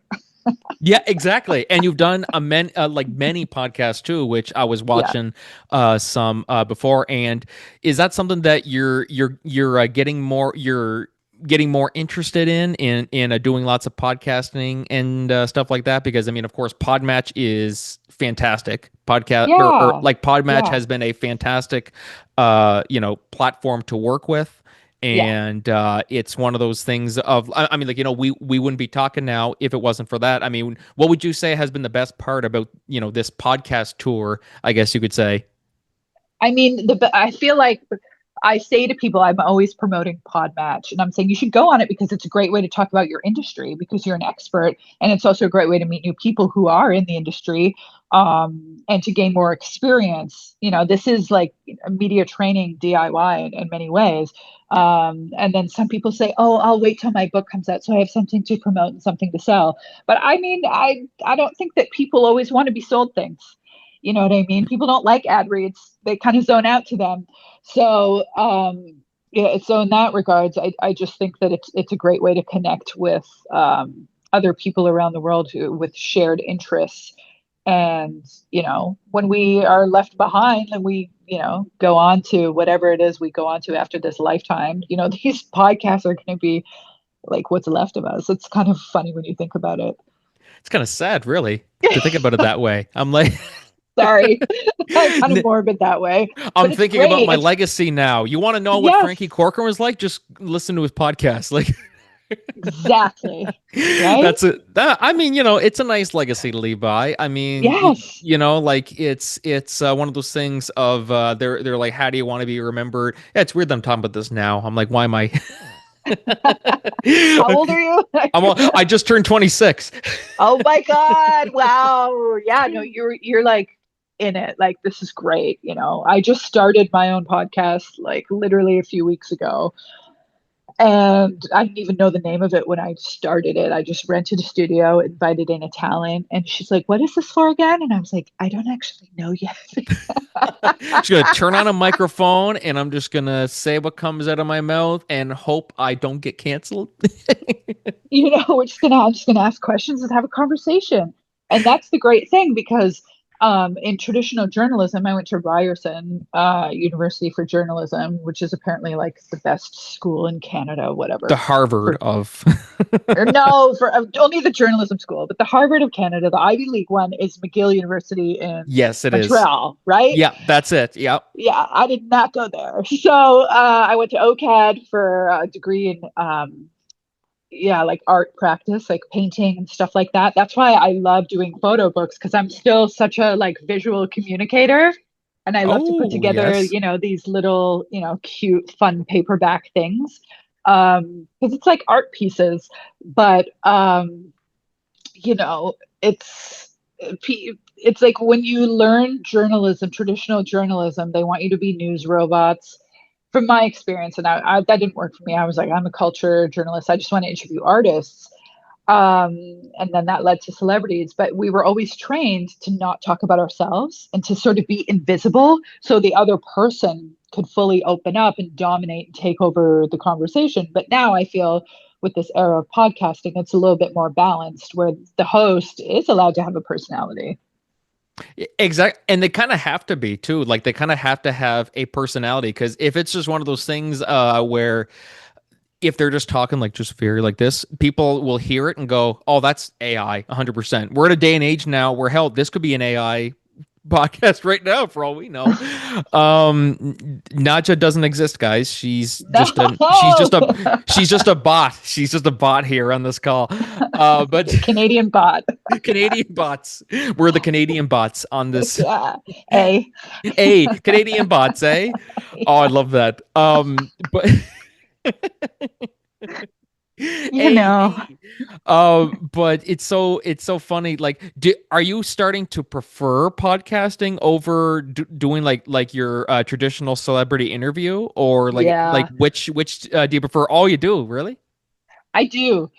Yeah, exactly. And you've done many podcasts too, which I was Yeah. watching some before. And is that something that you're getting more interested in doing lots of podcasting and stuff like that? Because I mean, of course, Podmatch is fantastic. Yeah. Podmatch Yeah. has been a fantastic platform to work with. Yeah. And it's one of those things of, I mean, like, we wouldn't be talking now if it wasn't for that. I mean, what would you say has been the best part about, this podcast tour, I guess you could say? I mean, I feel like I say to people, I'm always promoting Podmatch, and I'm saying you should go on it because it's a great way to talk about your industry because you're an expert, and it's also a great way to meet new people who are in the industry, and to gain more experience. This is like a media training DIY in many ways. And then some people say, "Oh, I'll wait till my book comes out so I have something to promote and something to sell." But I mean, I don't think that people always want to be sold things. You know what I mean? People don't like ad reads; they kind of zone out to them. So, yeah. So in that regards, I just think that it's a great way to connect with other people around the world with shared interests. And when we are left behind, and we go on to whatever it is we go on to after this lifetime, these podcasts are going to be like what's left of us. It's kind of funny when you think about it. It's kind of sad, really, to think about it that way. I'm like, Sorry, I'm kind of morbid that way, but I'm it's thinking about great. my It's legacy now. You want to know what Frankie Yes, Corcoran was like? Just listen to his podcast. Like, exactly. Right? that's it. I mean, it's a nice legacy to leave by. I mean, Yes. like it's one of those things of they're like, how do you want to be remembered? Yeah, it's weird that I'm talking about this now. I'm like, why am I? How old are you? I just turned 26. Oh my God. Wow. Yeah, no, you're like in it. Like this is great. I just started my own podcast like literally a few weeks ago. And I didn't even know the name of it when I started it. I just rented a studio, invited in a talent, and she's like, "What is this for again?" And I was like, "I don't actually know yet." Just gonna turn on a microphone and I'm just gonna say what comes out of my mouth and hope I don't get canceled. I'm just gonna ask questions and have a conversation. And that's the great thing because in traditional journalism, I went to Ryerson University for Journalism, which is apparently like the best school in Canada, The whatever. Harvard For of or no, for only the journalism school, but the Harvard of Canada, the Ivy League one, is McGill University in Yes, it is. Montreal, right? Yeah, that's it. Yeah. Yeah, I did not go there. So I went to OCAD for a degree in yeah, like art practice, like painting and stuff like that. That's why I love doing photo books because I'm still such a like visual communicator, and I love to put Oh, together, yes. these little, cute, fun paperback things. Because it's like art pieces, but you know, it's it's like when you learn journalism, traditional journalism, they want you to be news robots. From my experience, and that didn't work for me. I was like, I'm a culture journalist. I just want to interview artists. And then that led to celebrities. But we were always trained to not talk about ourselves and to sort of be invisible so the other person could fully open up and dominate and take over the conversation. But now I feel with this era of podcasting, it's a little bit more balanced where the host is allowed to have a personality. Exactly. And they kind of have to be too. Like they kind of have to have a personality because if it's just one of those things where if they're just talking like just very like this, people will hear it and go, "Oh, that's AI 100%." We're at a day and age now where hell, this could be an AI podcast right now for all we know. Nadja doesn't exist, guys. No, she's just a bot. She's just a bot here on this call. But Canadian bot. Canadian bots. We're the Canadian bots on this. Yeah. A. Hey, Canadian bots, eh? Oh, I love that. But You know, hey. But it's so funny. Like, are you starting to prefer podcasting over doing like your traditional celebrity interview, or like yeah, which do you prefer? All you do, really? I do.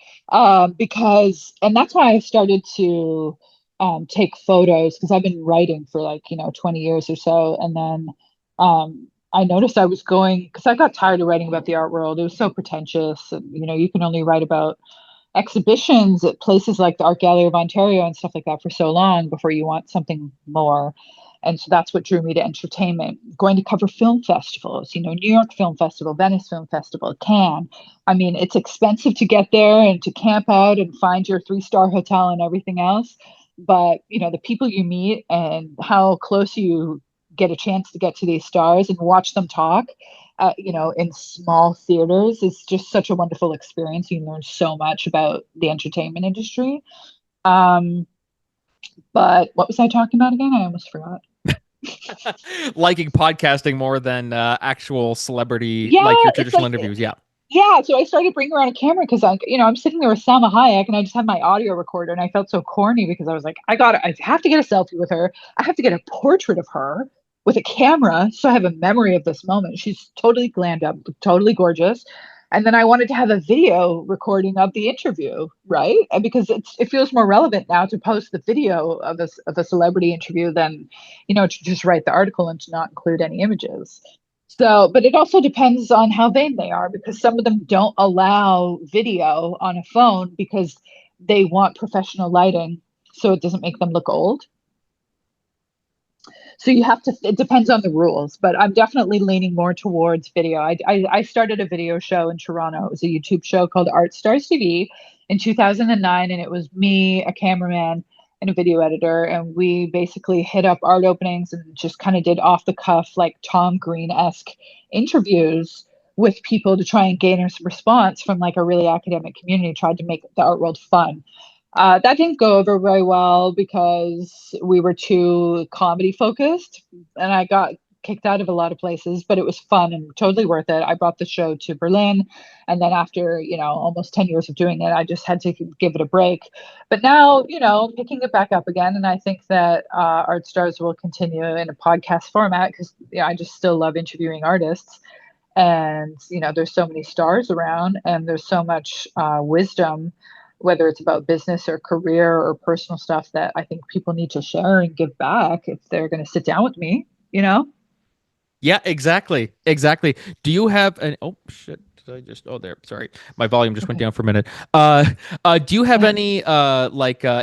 Because, and that's why I started to take photos because I've been writing for like, 20 years or so. And then I noticed I was going, because I got tired of writing about the art world. It was so pretentious. And, you can only write about exhibitions at places like the Art Gallery of Ontario and stuff like that for so long before you want something more. And so that's what drew me to entertainment. Going to cover film festivals, New York Film Festival, Venice Film Festival, Cannes. I mean, it's expensive to get there and to camp out and find your 3-star hotel and everything else. But, the people you meet and how close you get a chance to get to these stars and watch them talk, in small theaters is just such a wonderful experience. You learn so much about the entertainment industry. Um, but what was I talking about again? I almost forgot. Liking podcasting more than actual celebrity, Yeah, like your it's traditional like interviews. Yeah. yeah. So I started bringing around a camera because I'm sitting there with Salma Hayek and I just had my audio recorder and I felt so corny because I was like, I have to get a selfie with her. I have to get a portrait of her with a camera so I have a memory of this moment. She's totally glammed up, totally gorgeous. And then I wanted to have a video recording of the interview, right? And because it feels more relevant now to post the video of a celebrity interview than, to just write the article and to not include any images. So, but it also depends on how vain they are because some of them don't allow video on a phone because they want professional lighting so it doesn't make them look old. So you have to, it depends on the rules, but I'm definitely leaning more towards video. I started a video show in Toronto. It was a YouTube show called Art Stars TV in 2009, and it was me, a cameraman, and a video editor. And we basically hit up art openings and just kind of did off the cuff, like Tom Green esque interviews with people to try and gain a response from like a really academic community, tried to make the art world fun. That didn't go over very well because we were too comedy focused, and I got kicked out of a lot of places, but it was fun and totally worth it. I brought the show to Berlin, and then after, almost 10 years of doing it, I just had to give it a break. But now, picking it back up again, and I think that Art Stars will continue in a podcast format because I just still love interviewing artists. And, there's so many stars around, and there's so much wisdom, whether it's about business or career or personal stuff, that I think people need to share and give back if they're going to sit down with me. Yeah, exactly. Exactly. Do you have an oh shit, did I just oh there, sorry. My volume just went Okay. down for a minute. Do you have any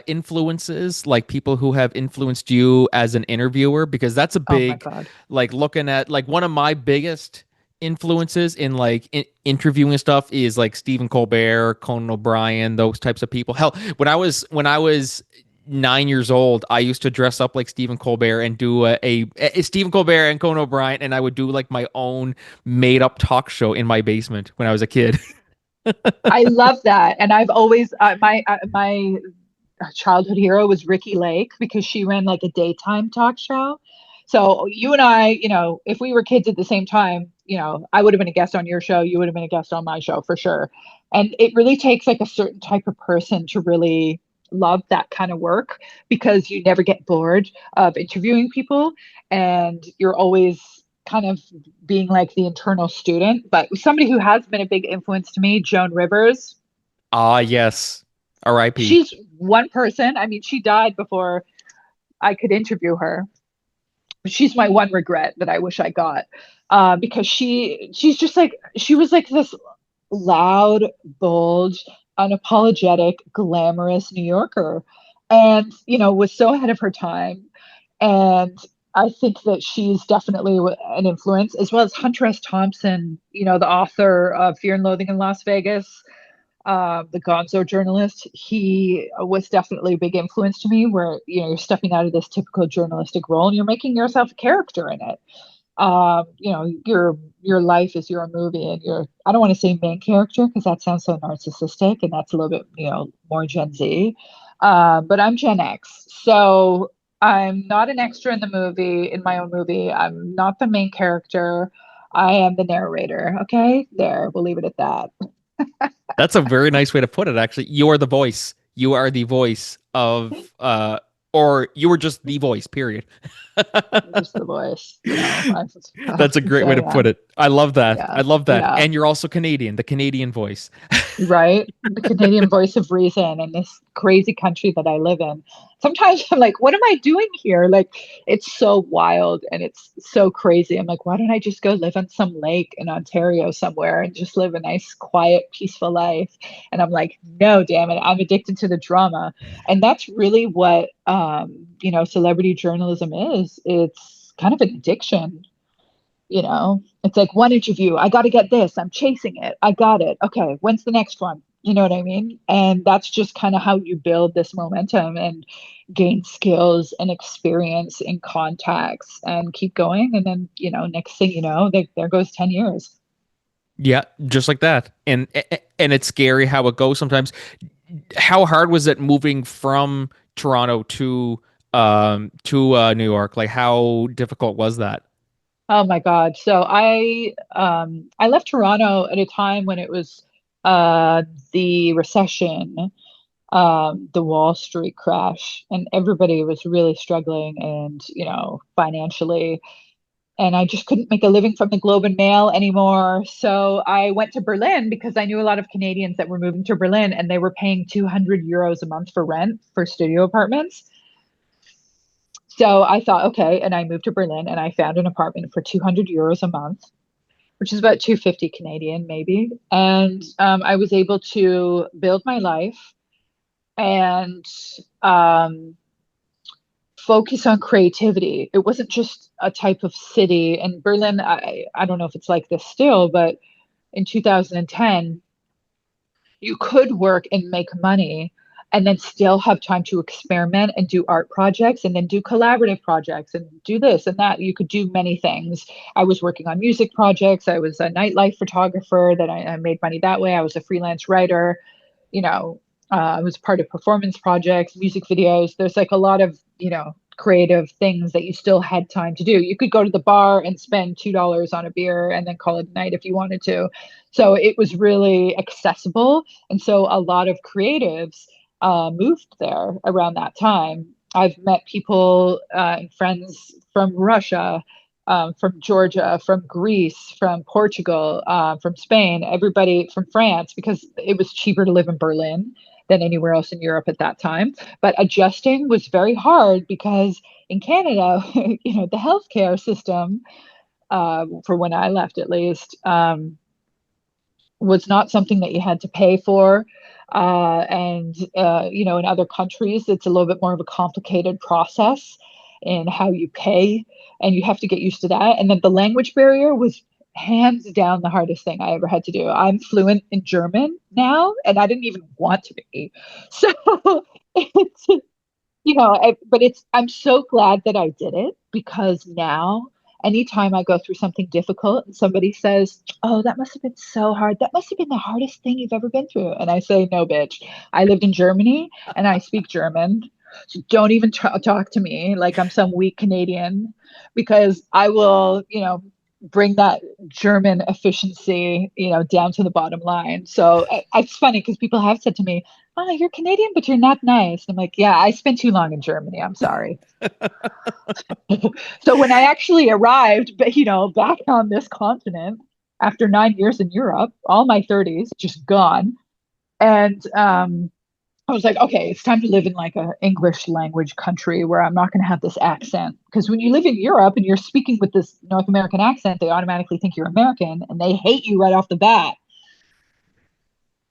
influences, like people who have influenced you as an interviewer? Because that's a Oh my big, God. like, looking at, like, one of my biggest influences in, like, interviewing and stuff is like Stephen Colbert, Conan O'Brien, those types of people. Hell, when I was 9 years old, I used to dress up like Stephen Colbert and do a Stephen Colbert and Conan O'Brien, and I would do like my own made up talk show in my basement when I was a kid. I love that. And I've always, my childhood hero was Ricky Lake because she ran like a daytime talk show. So you and I, if we were kids at the same time, I would have been a guest on your show, you would have been a guest on my show for sure. And it really takes like a certain type of person to really love that kind of work because you never get bored of interviewing people and you're always kind of being like the internal student. But somebody who has been a big influence to me, Joan Rivers, Ah, yes. R.I.P. she's one person. I mean, she died before I could interview her. She's my one regret that I wish I got, because she's just like she was like this loud, bold, unapologetic, glamorous New Yorker, and was so ahead of her time. And I think that she's definitely an influence, as well as Hunter S. Thompson, the author of Fear and Loathing in Las Vegas, the Gonzo journalist. He was definitely a big influence to me. Where you're stepping out of this typical journalistic role and you're making yourself a character in it. Your life is your movie, and you're I don't want to say main character because that sounds so narcissistic, and that's a little bit more Gen Z. But I'm Gen X, so I'm not an extra in the movie in my own movie. I'm not the main character. I am the narrator. Okay, there. We'll leave it at that. That's a very nice way to put it, actually. You are the voice. You are the voice of or you were just the voice, period. Just the voice, That's a great way so to yeah, put it. I love that. yeah, I love that. yeah. And you're also Canadian, the Canadian voice. Right? The Canadian voice of reason in this crazy country that I live in. Sometimes I'm like, what am I doing here? Like, it's so wild and it's so crazy. I'm like, why don't I just go live on some lake in Ontario somewhere and just live a nice, quiet, peaceful life? And I'm like, no, damn it, I'm addicted to the drama. And that's really what, celebrity journalism is. It's kind of an addiction. It's like one interview, I got to get this, I'm chasing it, I got it, okay, when's the next one? You know what I mean? And that's just kind of how you build this momentum and gain skills and experience and contacts and keep going. And then, next thing you know, there goes 10 years. Yeah, just like that. And it's scary how it goes sometimes. How hard was it moving from Toronto to to New York? Like, how difficult was that? Oh my God. So I left Toronto at a time when it was the recession, the Wall Street crash, and everybody was really struggling and, financially. And I just couldn't make a living from the Globe and Mail anymore. So I went to Berlin because I knew a lot of Canadians that were moving to Berlin and they were paying 200 euros a month for rent for studio apartments. So I thought, okay, and I moved to Berlin and I found an apartment for 200 euros a month, which is about 250 Canadian maybe. And I was able to build my life and um, focus on creativity. It wasn't just a type of city. And Berlin, I don't know if it's like this still, but in 2010, you could work and make money and then still have time to experiment and do art projects and then do collaborative projects and do this and that. You could do many things. I was working on music projects. I was a nightlife photographer that I made money that way. I was a freelance writer. You know, I was part of performance projects, music videos. There's like a lot of, creative things that you still had time to do. You could go to the bar and spend $2 on a beer and then call it a night if you wanted to. So it was really accessible. And so a lot of creatives moved there around that time. I've met people and friends from Russia, from Georgia, from Greece, from Portugal, from Spain, everybody from France, because it was cheaper to live in Berlin than anywhere else in Europe at that time. But adjusting was very hard because in Canada, the healthcare system, for when I left at least, was not something that you had to pay for. And in other countries, it's a little bit more of a complicated process in how you pay, and you have to get used to that. And then the language barrier was hands down the hardest thing I ever had to do. I'm fluent in German now, and I didn't even want to be. So it's, but I'm so glad that I did it because now anytime I go through something difficult and somebody says, "Oh, that must have been so hard. That must have been the hardest thing you've ever been through." And I say, "No, bitch. I lived in Germany and I speak German. So don't even talk to me like I'm some weak Canadian because I will, bring that German efficiency, down to the bottom line." So it's funny because people have said to me, "Oh, you're Canadian, but you're not nice." I'm like, "Yeah, I spent too long in Germany. I'm sorry." So when I actually arrived, but back on this continent after 9 years in Europe, all my 30s just gone, and I was like, okay, it's time to live in like a English language country where I'm not going to have this accent. Because when you live in Europe and you're speaking with this North American accent, they automatically think you're American and they hate you right off the bat.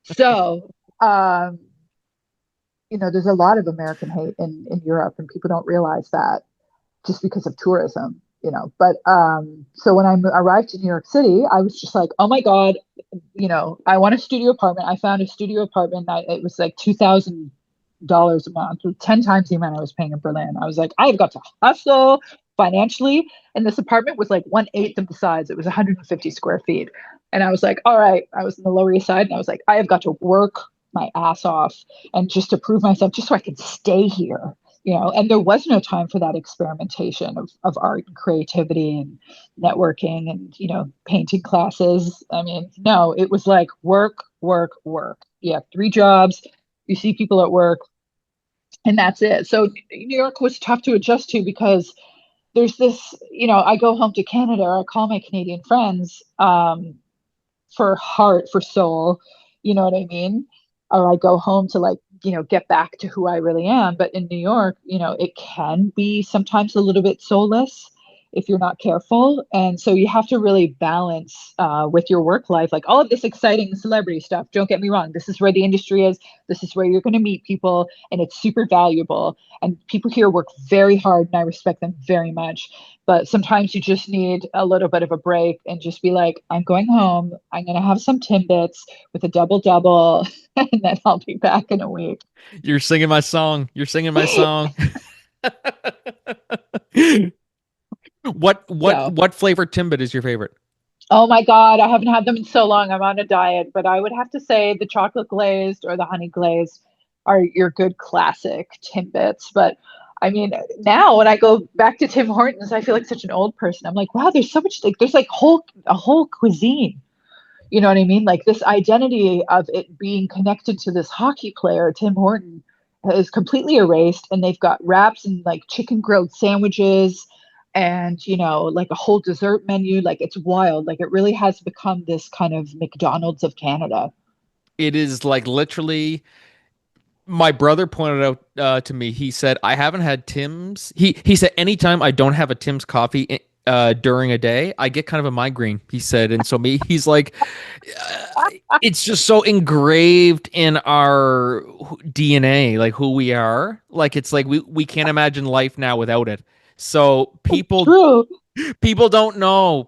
So, um, there's a lot of American hate in Europe, and people don't realize that just because of tourism. But so when I arrived in New York City, I was just like, oh my God, I want a studio apartment. I found a studio apartment that it was like $2,000 a month, 10 times the amount I was paying in Berlin. I was like, I've got to hustle financially. And this apartment was like 1/8 of the size. It was 150 square feet. And I was like, all right, I was in the Lower East Side and I was like, I have got to work my ass off and just to prove myself, just so I can stay here. And there was no time for that experimentation of art and creativity and networking and, painting classes. I mean, no, it was like work, work, work. You have 3 jobs, you see people at work, and that's it. So New York was tough to adjust to because there's this, I go home to Canada, or I call my Canadian friends for heart, for soul, you know what I mean? Or I go home to like, get back to who I really am. But in New York, it can be sometimes a little bit soulless if you're not careful. And so you have to really balance with your work life, like all of this exciting celebrity stuff. Don't get me wrong. This is where the industry is. This is where you're going to meet people, and it's super valuable. And people here work very hard, and I respect them very much. But sometimes you just need a little bit of a break and just be like, I'm going home. I'm going to have some Timbits with a double double, and then I'll be back in a week. You're singing my song. You're singing my song. What what So, what flavor Timbit is your favorite? oh my God, I haven't had them in so long. I'm on a diet, but I would have to say the chocolate glazed or the honey glazed are your good classic Timbits. But I mean, now when I go back to Tim Hortons, I feel like such an old person. I'm like, wow, there's so much, like, there's like a whole cuisine. You know what I mean? Like this identity of it being connected to this hockey player, Tim Horton, is completely erased. And they've got wraps and like chicken grilled sandwiches and, like a whole dessert menu. Like it's wild. Like it really has become this kind of McDonald's of Canada. It is like literally. My brother pointed out to me. He said, "I haven't had Tim's." He said, "Anytime I don't have a Tim's coffee during a day, I get kind of a migraine." He said, and so me, he's like, uh, "It's just so engraved in our DNA, like who we are. Like it's like we can't imagine life now without it." So True. people don't know.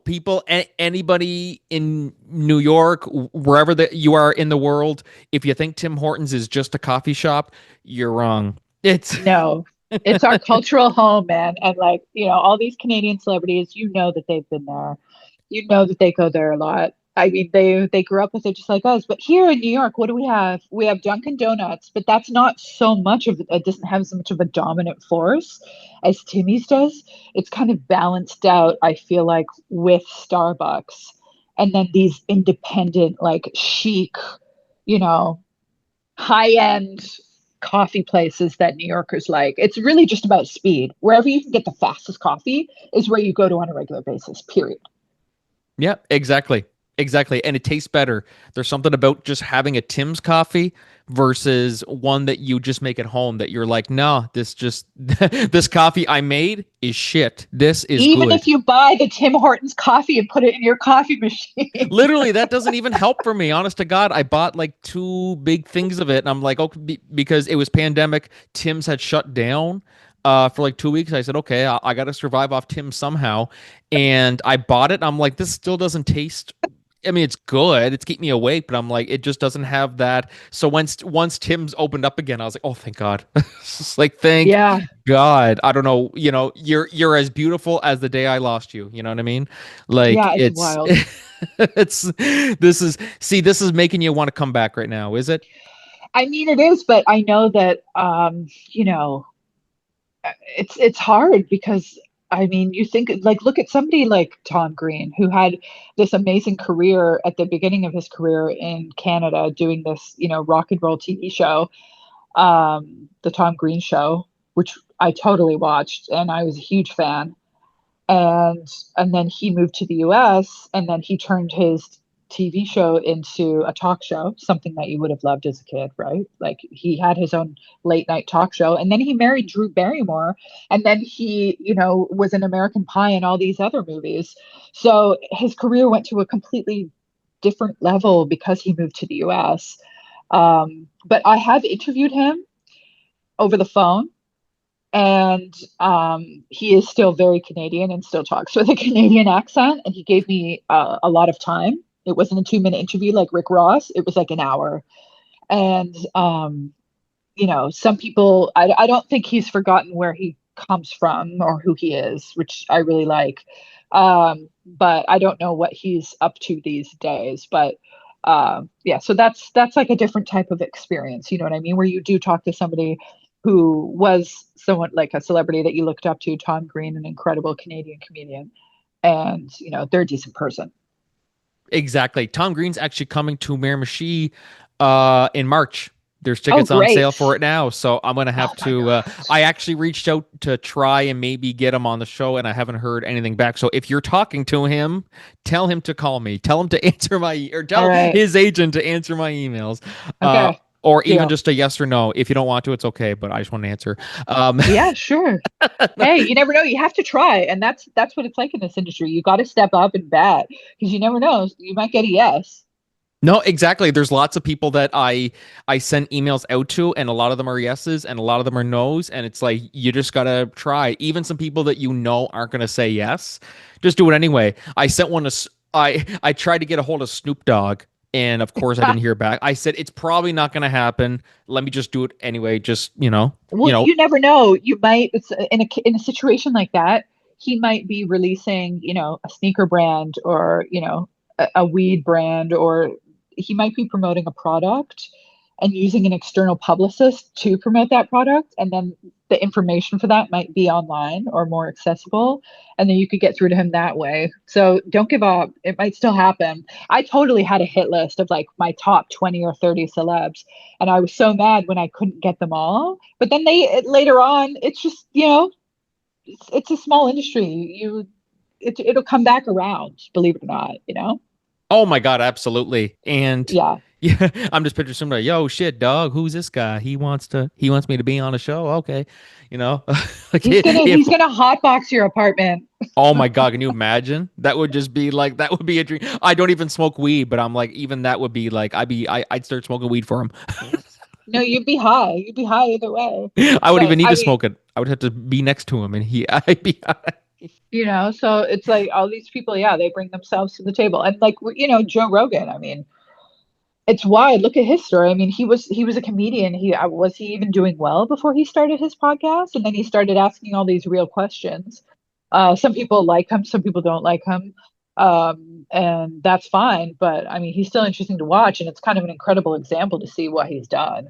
Anybody in New York, wherever that you are in the world, if you think Tim Hortons is just a coffee shop, you're wrong. It's No, it's our cultural home, man. And like, all these Canadian celebrities, that they've been there. You know that they go there a lot. I mean, they grew up with it just like us. But here in New York, what do we have? We have Dunkin' Donuts, but that's not so much of it doesn't have so much of a dominant force as Timmy's does. It's kind of balanced out, I feel like, with Starbucks. And then these independent, like chic, you know, high-end coffee places that New Yorkers like. It's really just about speed. Wherever you can get the fastest coffee is where you go to on a regular basis, period. yeah, exactly. Exactly. And it tastes better. There's something about just having a Tim's coffee versus one that you just make at home that you're like, nah, this just this coffee I made is shit. This is Even if good. you buy the Tim Hortons coffee and put it in your coffee machine. Literally, that doesn't even help for me. Honest to God, I bought like two big things of it, and I'm like, okay, because it was pandemic. Tim's had shut down for like 2 weeks. I said, okay, I got to survive off Tim's somehow, and I bought it. And I'm like, this still doesn't taste. I mean, it's good. It's keeping me awake, but I'm like, it just doesn't have that. So once Tim's opened up again, I was like, oh, thank God. It's just like, thank Yeah, God. I don't know. You're as beautiful as the day I lost you. You know what I mean? Like yeah, it's it's wild. it's this is making you want to come back right now, is it? I mean, it is, but I know that it's hard because I mean, you think like look at somebody like Tom Green who had this amazing career at the beginning of his career in Canada doing this, rock and roll TV show, the Tom Green show, which I totally watched and I was a huge fan. And then he moved to the US and then he turned his TV show into a talk show, something that you would have loved as a kid, right? Like he had his own late night talk show and then he married Drew Barrymore and then he, was in American Pie and all these other movies. So his career went to a completely different level because he moved to the US. But I have interviewed him over the phone and he is still very Canadian and still talks with a Canadian accent. And he gave me a lot of time. It wasn't a 2 minute interview like Rick Ross. It was like an hour. And some people, I don't think he's forgotten where he comes from or who he is, which I really like. But I don't know what he's up to these days. But yeah, so that's like a different type of experience. You know what I mean? Where you do talk to somebody who was somewhat like a celebrity that you looked up to, Tom Green, an incredible Canadian comedian, and they're a decent person. Exactly. Tom Green's actually coming to Miramichi in March. There's Oh, tickets on sale great. for it now, so I'm gonna Oh have my to. I gosh. actually reached out to try and maybe get him on the show, and I haven't heard anything back. So if you're talking to him, tell him to call me. Tell him to answer or All tell right. his agent to answer my emails, uh, Okay. or even Deal. just a yes or no. If you don't want to, it's okay, but I just want to answer. Um, Yeah, sure. Hey, you never know. You have to try, and that's what it's like in this industry. You got to step up and bat because you never know. You might get a yes. No, exactly. There's lots of people that I send emails out to, and a lot of them are yeses, and a lot of them are nos, and it's like you just gotta try. Even some people that you know aren't gonna say yes, just do it anyway. I sent one to I tried to get a hold of Snoop Dogg, and of course I didn't hear back. I said it's probably not gonna happen. Let me just do it anyway. Just Well, you never know. You might it's in a situation like that. He might be releasing, a sneaker brand or a weed brand, or he might be promoting a product and using an external publicist to promote that product. And then the information for that might be online or more accessible. And then you could get through to him that way. So don't give up. It might still happen. I totally had a hit list of like my top 20 or 30 celebs. And I was so mad when I couldn't get them all. But then later on, it's just, it's a small industry. It'll come back around, believe it or not, Oh my God, absolutely. And Yeah. yeah, I'm just picturing somebody, yo, shit, dog, who's this guy? He wants me to be on a show. Okay. You know, like He's if, gonna hotbox your apartment. oh my God, can you imagine? That would just be like, that would be a dream. I don't even smoke weed, but I'm like, even that would be like, I'd start smoking weed for him. No, you'd be high. You'd be high either way. I wouldn't But even need I to mean, smoke it. I would have to be next to him and I'd be high. so it's like all these people, yeah, they bring themselves to the table. And like, Joe Rogan, I mean, it's wide. Look at his story. I mean, he was a comedian. Was he even doing well before he started his podcast? And then he started asking all these real questions. Some people like him, some people don't like him. And that's fine. But I mean, he's still interesting to watch, and it's kind of an incredible example to see what he's done.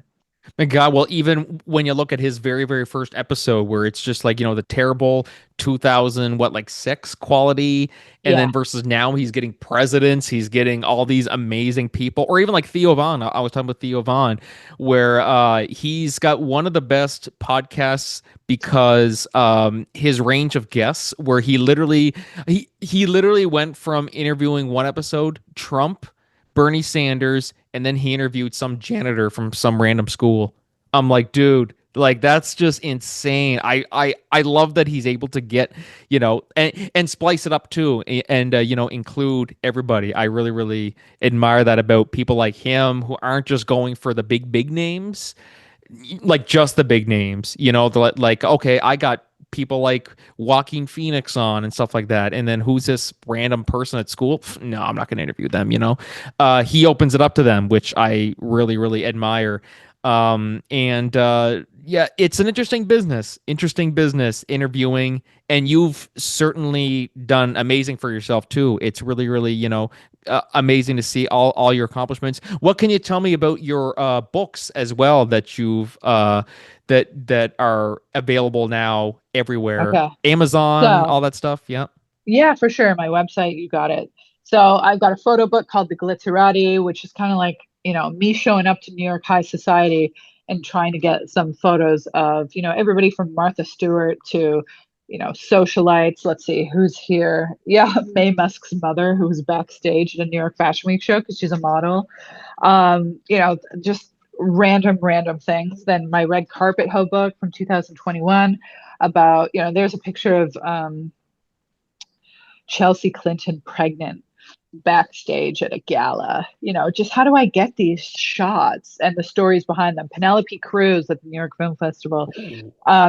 My God, well, even when you look at his very, very first episode, where it's just like, the terrible 2000, what, like six quality, and then Yeah. versus now he's getting presidents, he's getting all these amazing people, or even like Theo Vaughn. I was talking with Theo Vaughn, where he's got one of the best podcasts because his range of guests, where he literally went from interviewing one episode, Trump, Bernie Sanders, and then he interviewed some janitor from some random school. I'm like, dude, like that's just insane. I love that he's able to get, and splice it up too, and include everybody. I really really admire that about people like him who aren't just going for the big names, like just the big names, like, okay, I got people like Joaquin Phoenix on and stuff like that. And then who's this random person at school? No, I'm not going to interview them, He opens it up to them, which I really, really admire. And yeah, it's an interesting business interviewing. And you've certainly done amazing for yourself too. It's really, really, amazing to see all your accomplishments. What can you tell me about your books as well that you've that are available now everywhere? Okay. Amazon, So all that stuff. Yeah. yeah, for sure. My website, you got it. So I've got a photo book called The Glitzerati, which is kind of like, me showing up to New York High Society and trying to get some photos of, everybody from Martha Stewart to, socialites. Let's see who's here. Yeah, Mae Musk's mother, who was backstage at a New York Fashion Week show because she's a model. Just random things. Then my red carpet hoe book from 2021 about, there's a picture of Chelsea Clinton pregnant backstage at a gala. Just how do I get these shots and the stories behind them? Penelope Cruz at the New York Film Festival.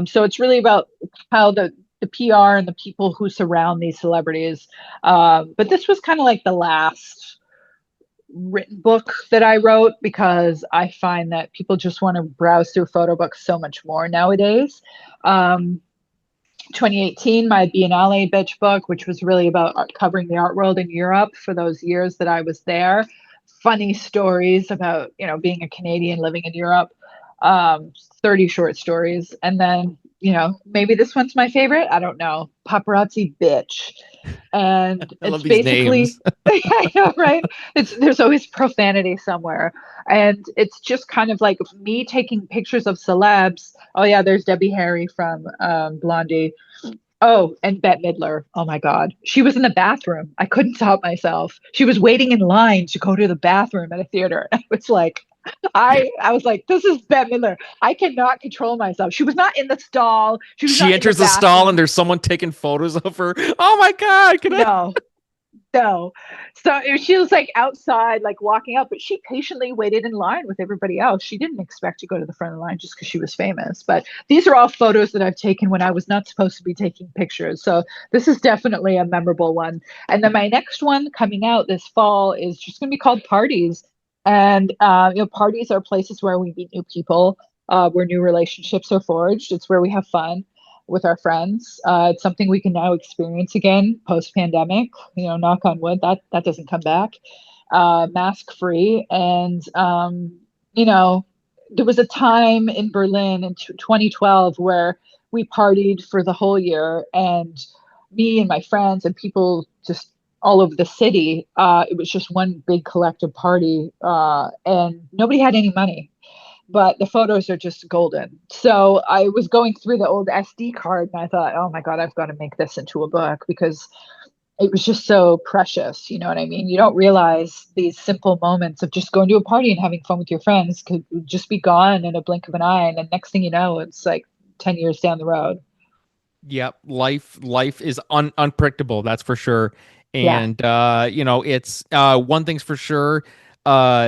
So it's really about how the PR and the people who surround these celebrities. But this was kind of like the last written book that I wrote because I find that people just want to browse through photo books so much more nowadays. 2018, my Biennale Bitch book, which was really about covering the art world in Europe for those years that I was there. Funny stories about, being a Canadian living in Europe. 30 short stories. And then, maybe this one's my favorite. I don't know. Paparazzi Bitch. And I love it's these names. basically, I know, right? There's always profanity somewhere. And it's just kind of like me taking pictures of celebs. Oh, yeah, there's Debbie Harry from Blondie. Oh, and Bette Midler. Oh my God. She was in the bathroom. I couldn't stop myself. She was waiting in line to go to the bathroom at a theater. I was like, I was like, this is Bette Midler. I cannot control myself. She was not in the stall. She was She not in the enters the stall and bathroom. there's someone taking photos of her. Oh my God. Can I? No, no. So she was like outside, like walking up, but she patiently waited in line with everybody else. She didn't expect to go to the front of the line just because she was famous. But these are all photos that I've taken when I was not supposed to be taking pictures. So this is definitely a memorable one. And then my next one coming out this fall is just going to be called Parties. And parties are places where we meet new people, where new relationships are forged. It's where we have fun with our friends. It's something we can now experience again post pandemic. Knock on wood, that doesn't come back. Mask free, and you know, there was a time in Berlin in 2012 where we partied for the whole year, and me and my friends and people just all over the city. It was just one big collective party, and nobody had any money, but the photos are just golden. So I was going through the old SD card and I thought, oh my God, I've got to make this into a book because it was just so precious. You know what I mean? You don't realize these simple moments of just going to a party and having fun with your friends could just be gone in a blink of an eye. And the next thing you know, it's like 10 years down the road. Yep, life is unpredictable, that's for sure. Yeah. And it's one thing's for sure.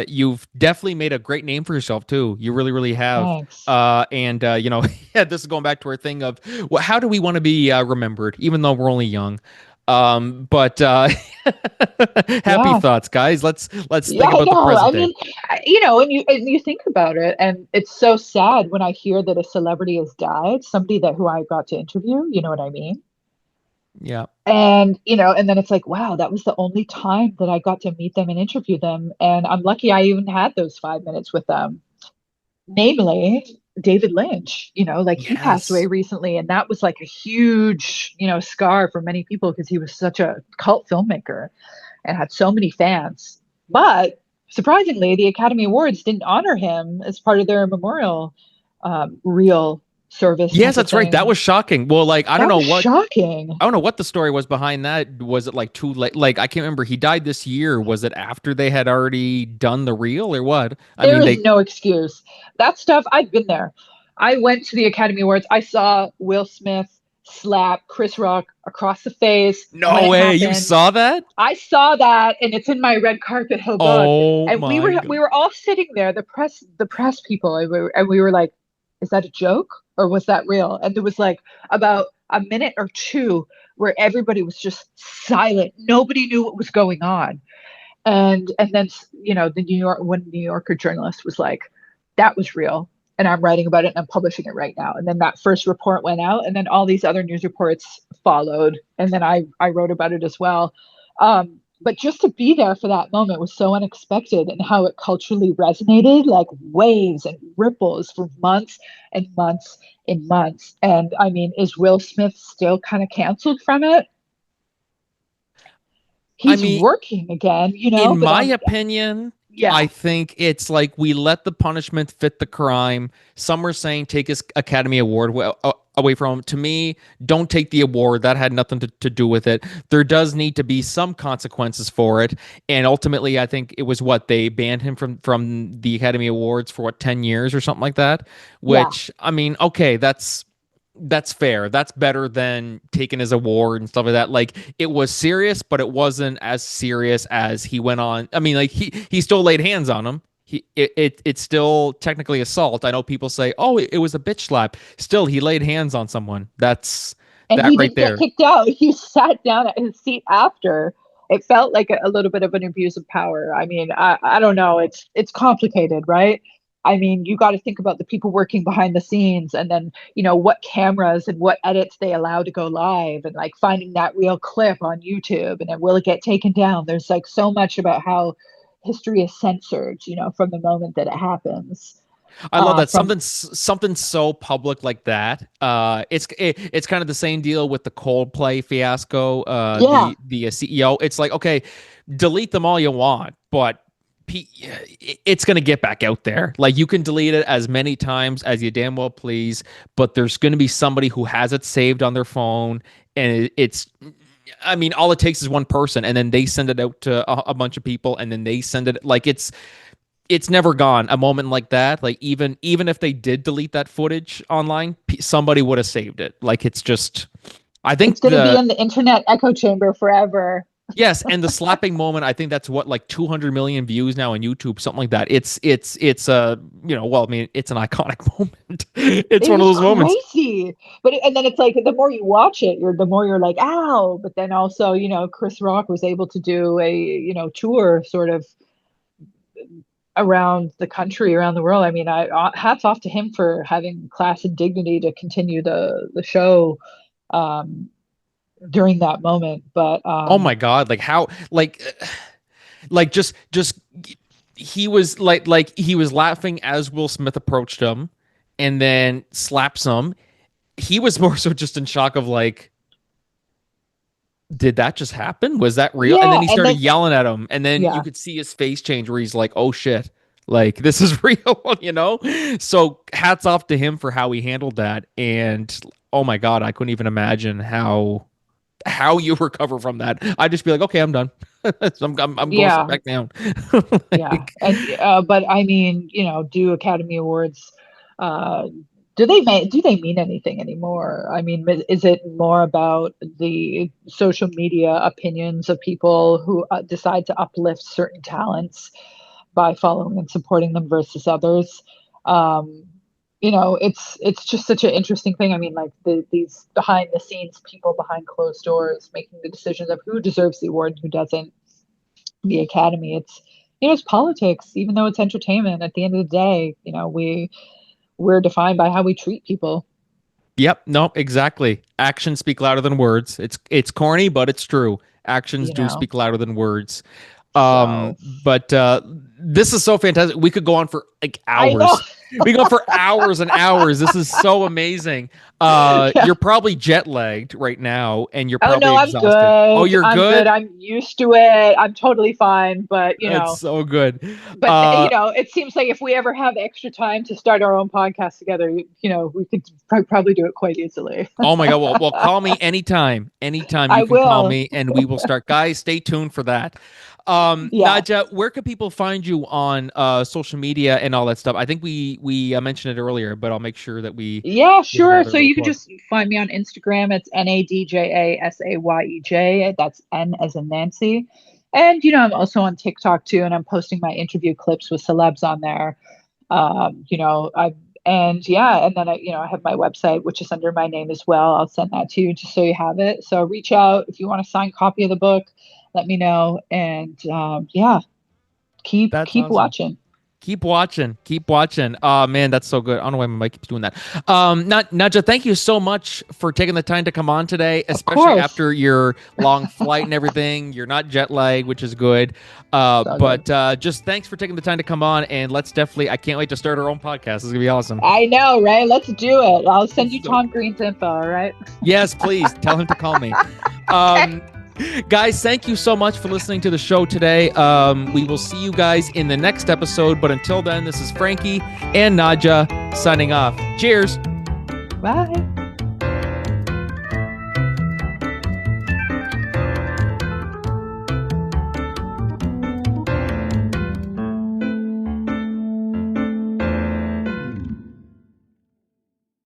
You've definitely made a great name for yourself too. You really, really have. Thanks. Yeah, this is going back to our thing of well, how do we want to be remembered, even though we're only young. But happy Yeah. thoughts, guys. Let's Yeah, think I about the know. I present day. mean, and you think about it, and it's so sad when I hear that a celebrity has died, somebody that who I got to interview, you know what I mean? Yeah. And and then it's like, wow, that was the only time that I got to meet them and interview them, and I'm lucky I even had those 5 minutes with them. Namely, David Lynch, like he passed away Yes. recently, and that was like a huge, scar for many people because he was such a cult filmmaker and had so many fans. But surprisingly, the Academy Awards didn't honor him as part of their memorial real service Yes, type of that's right. That thing. was shocking. Well, like That was shocking. I don't know what the story was behind that. Was it like too late? Like I can't remember. He died this year. Was it after they had already done the reel or what? I There mean, is they no excuse. That stuff, I've been there. I went to the Academy Awards. I saw Will Smith slap Chris Rock across the face when no it way. You happened. saw that? I saw that and it's in my red carpet. Oh God. Oh And we my were we god. were all sitting there, the press people, and we were like, is that a joke or was that real? And there was like about a minute or two where everybody was just silent. Nobody knew what was going on. And then the New Yorker journalist was like, that was real, and I'm writing about it and I'm publishing it right now. And then that first report went out, and then all these other news reports followed, and then I wrote about it as well. But just to be there for that moment was so unexpected, and how it culturally resonated like waves and ripples for months and months and months. And I mean, is Will Smith still kind of canceled from it? I He's mean, working again, in but my opinion, yeah, I think it's like we let the punishment fit the crime. Some are saying take his Academy Award away from him. To me, don't take the award. That had nothing to do with it. There does need to be some consequences for it. And ultimately, I think it was what they banned him from the Academy Awards for what 10 years or something like that. yeah. Which I mean, okay, that's fair. That's better than taking his award and stuff like that. Like it was serious, but it wasn't as serious as he went on. I mean, like he still laid hands on him. It's still technically assault. I know people say, "Oh, it was a bitch slap." Still, he laid hands on someone. That's And that he right didn't get there. kicked out. He sat down at his seat after. It felt like a little bit of an abuse of power. I mean, I don't know. It's complicated, right? I mean, you got to think about the people working behind the scenes, and then what cameras and what edits they allow to go live, and like finding that real clip on YouTube, and then will it get taken down? There's like so much about how history is censored, from the moment that it happens. I love that From something so public like that. It's kind of the same deal with the Coldplay fiasco. Yeah, The CEO. It's like okay, delete them all you want, but it's going to get back out there. Like you can delete it as many times as you damn well please, but there's going to be somebody who has it saved on their phone, and it's. I mean, all it takes is one person, and then they send it out to a bunch of people, and then they send it like it's never gone. A moment like that, like even if they did delete that footage online, somebody would have saved it. Like it's just, I think it's going to be the in the internet echo chamber forever. yes, and the slapping moment, I think that's what like 200 million views now on YouTube, something like that. It's a well, I mean, it's an iconic moment. It's It one of was those moments. crazy. And then it's like the more you watch it, the more you're like, ow. But then also, Chris Rock was able to do a, tour sort of around the country, around the world. I mean, I hats off to him for having class and dignity to continue the show um, during that moment. But Oh my God, like how like just he was like he was laughing as Will Smith approached him and then slaps him. He was more so just in shock of like, did that just happen? Was that real? And then Yeah, he and started then yelling at him, and then you yeah, could see his face change where he's like, "Oh shit, like this is real," you know? So hats off to him for how he handled that. And oh my god, I couldn't even imagine how you recover from that. I'd just be like, okay, I'm done. I'm going yeah, back down. yeah. Like, And but I mean, do Academy Awards uh do they mean anything anymore? I mean, is it more about the social media opinions of people who decide to uplift certain talents by following and supporting them versus others? Um, it's just such an interesting thing. I mean, like these behind the scenes people behind closed doors making the decisions of who deserves the award and who doesn't. The Academy, it's politics, even though it's entertainment. At the end of the day, we're defined by how we treat people. yep, no, exactly. Actions speak louder than words. It's corny, but it's true. Actions You do know, speak louder than words. so But this is so fantastic. We could go on for like I know. hours. We go for hours and hours. This is so amazing. Yeah. You're probably jet lagged right now, and you're Oh probably no, I'm exhausted. Oh, good. you're I'm good. good. I'm used to it. I'm totally fine. But That's so good. you Uh, know, it seems like if we ever have extra time to start our own podcast together, we could probably do it quite easily. oh my God. Well, call me anytime. Anytime you I can call will. me, and we will start. Guys, stay tuned for that. Yeah. Nadja, where can people find you on social media and all that stuff? I think we mentioned it earlier, but I'll make sure that we Yeah, give sure. another So little you can plug. just find me on Instagram. It's NADJASAYEJ. That's N as in Nancy. And I'm also on TikTok too, and I'm posting my interview clips with celebs on there. I and yeah, and then I have my website, which is under my name as well. I'll send that to you just so you have it. So reach out if you want a signed copy of the book. Let me know, and yeah, That's keep awesome. watching. Keep watching. Keep watching. Oh man, that's so good. I don't know why my mic keeps doing that. Nadja, thank you so much for taking the time to come on today, Of especially course, after your long flight and everything. You're not jet lagged, which is good. so good. But just thanks for taking the time to come on, and let's definitely. I can't wait to start our own podcast. This is gonna be awesome. I know, right? Let's do it. I'll send you So Tom Green's info. All right. yes, please tell him to call me. Okay. Um, Guys, thank you so much for listening to the show today. We will see you guys in the next episode. But until then, this is Frankie and Nadja signing off. Cheers. Bye.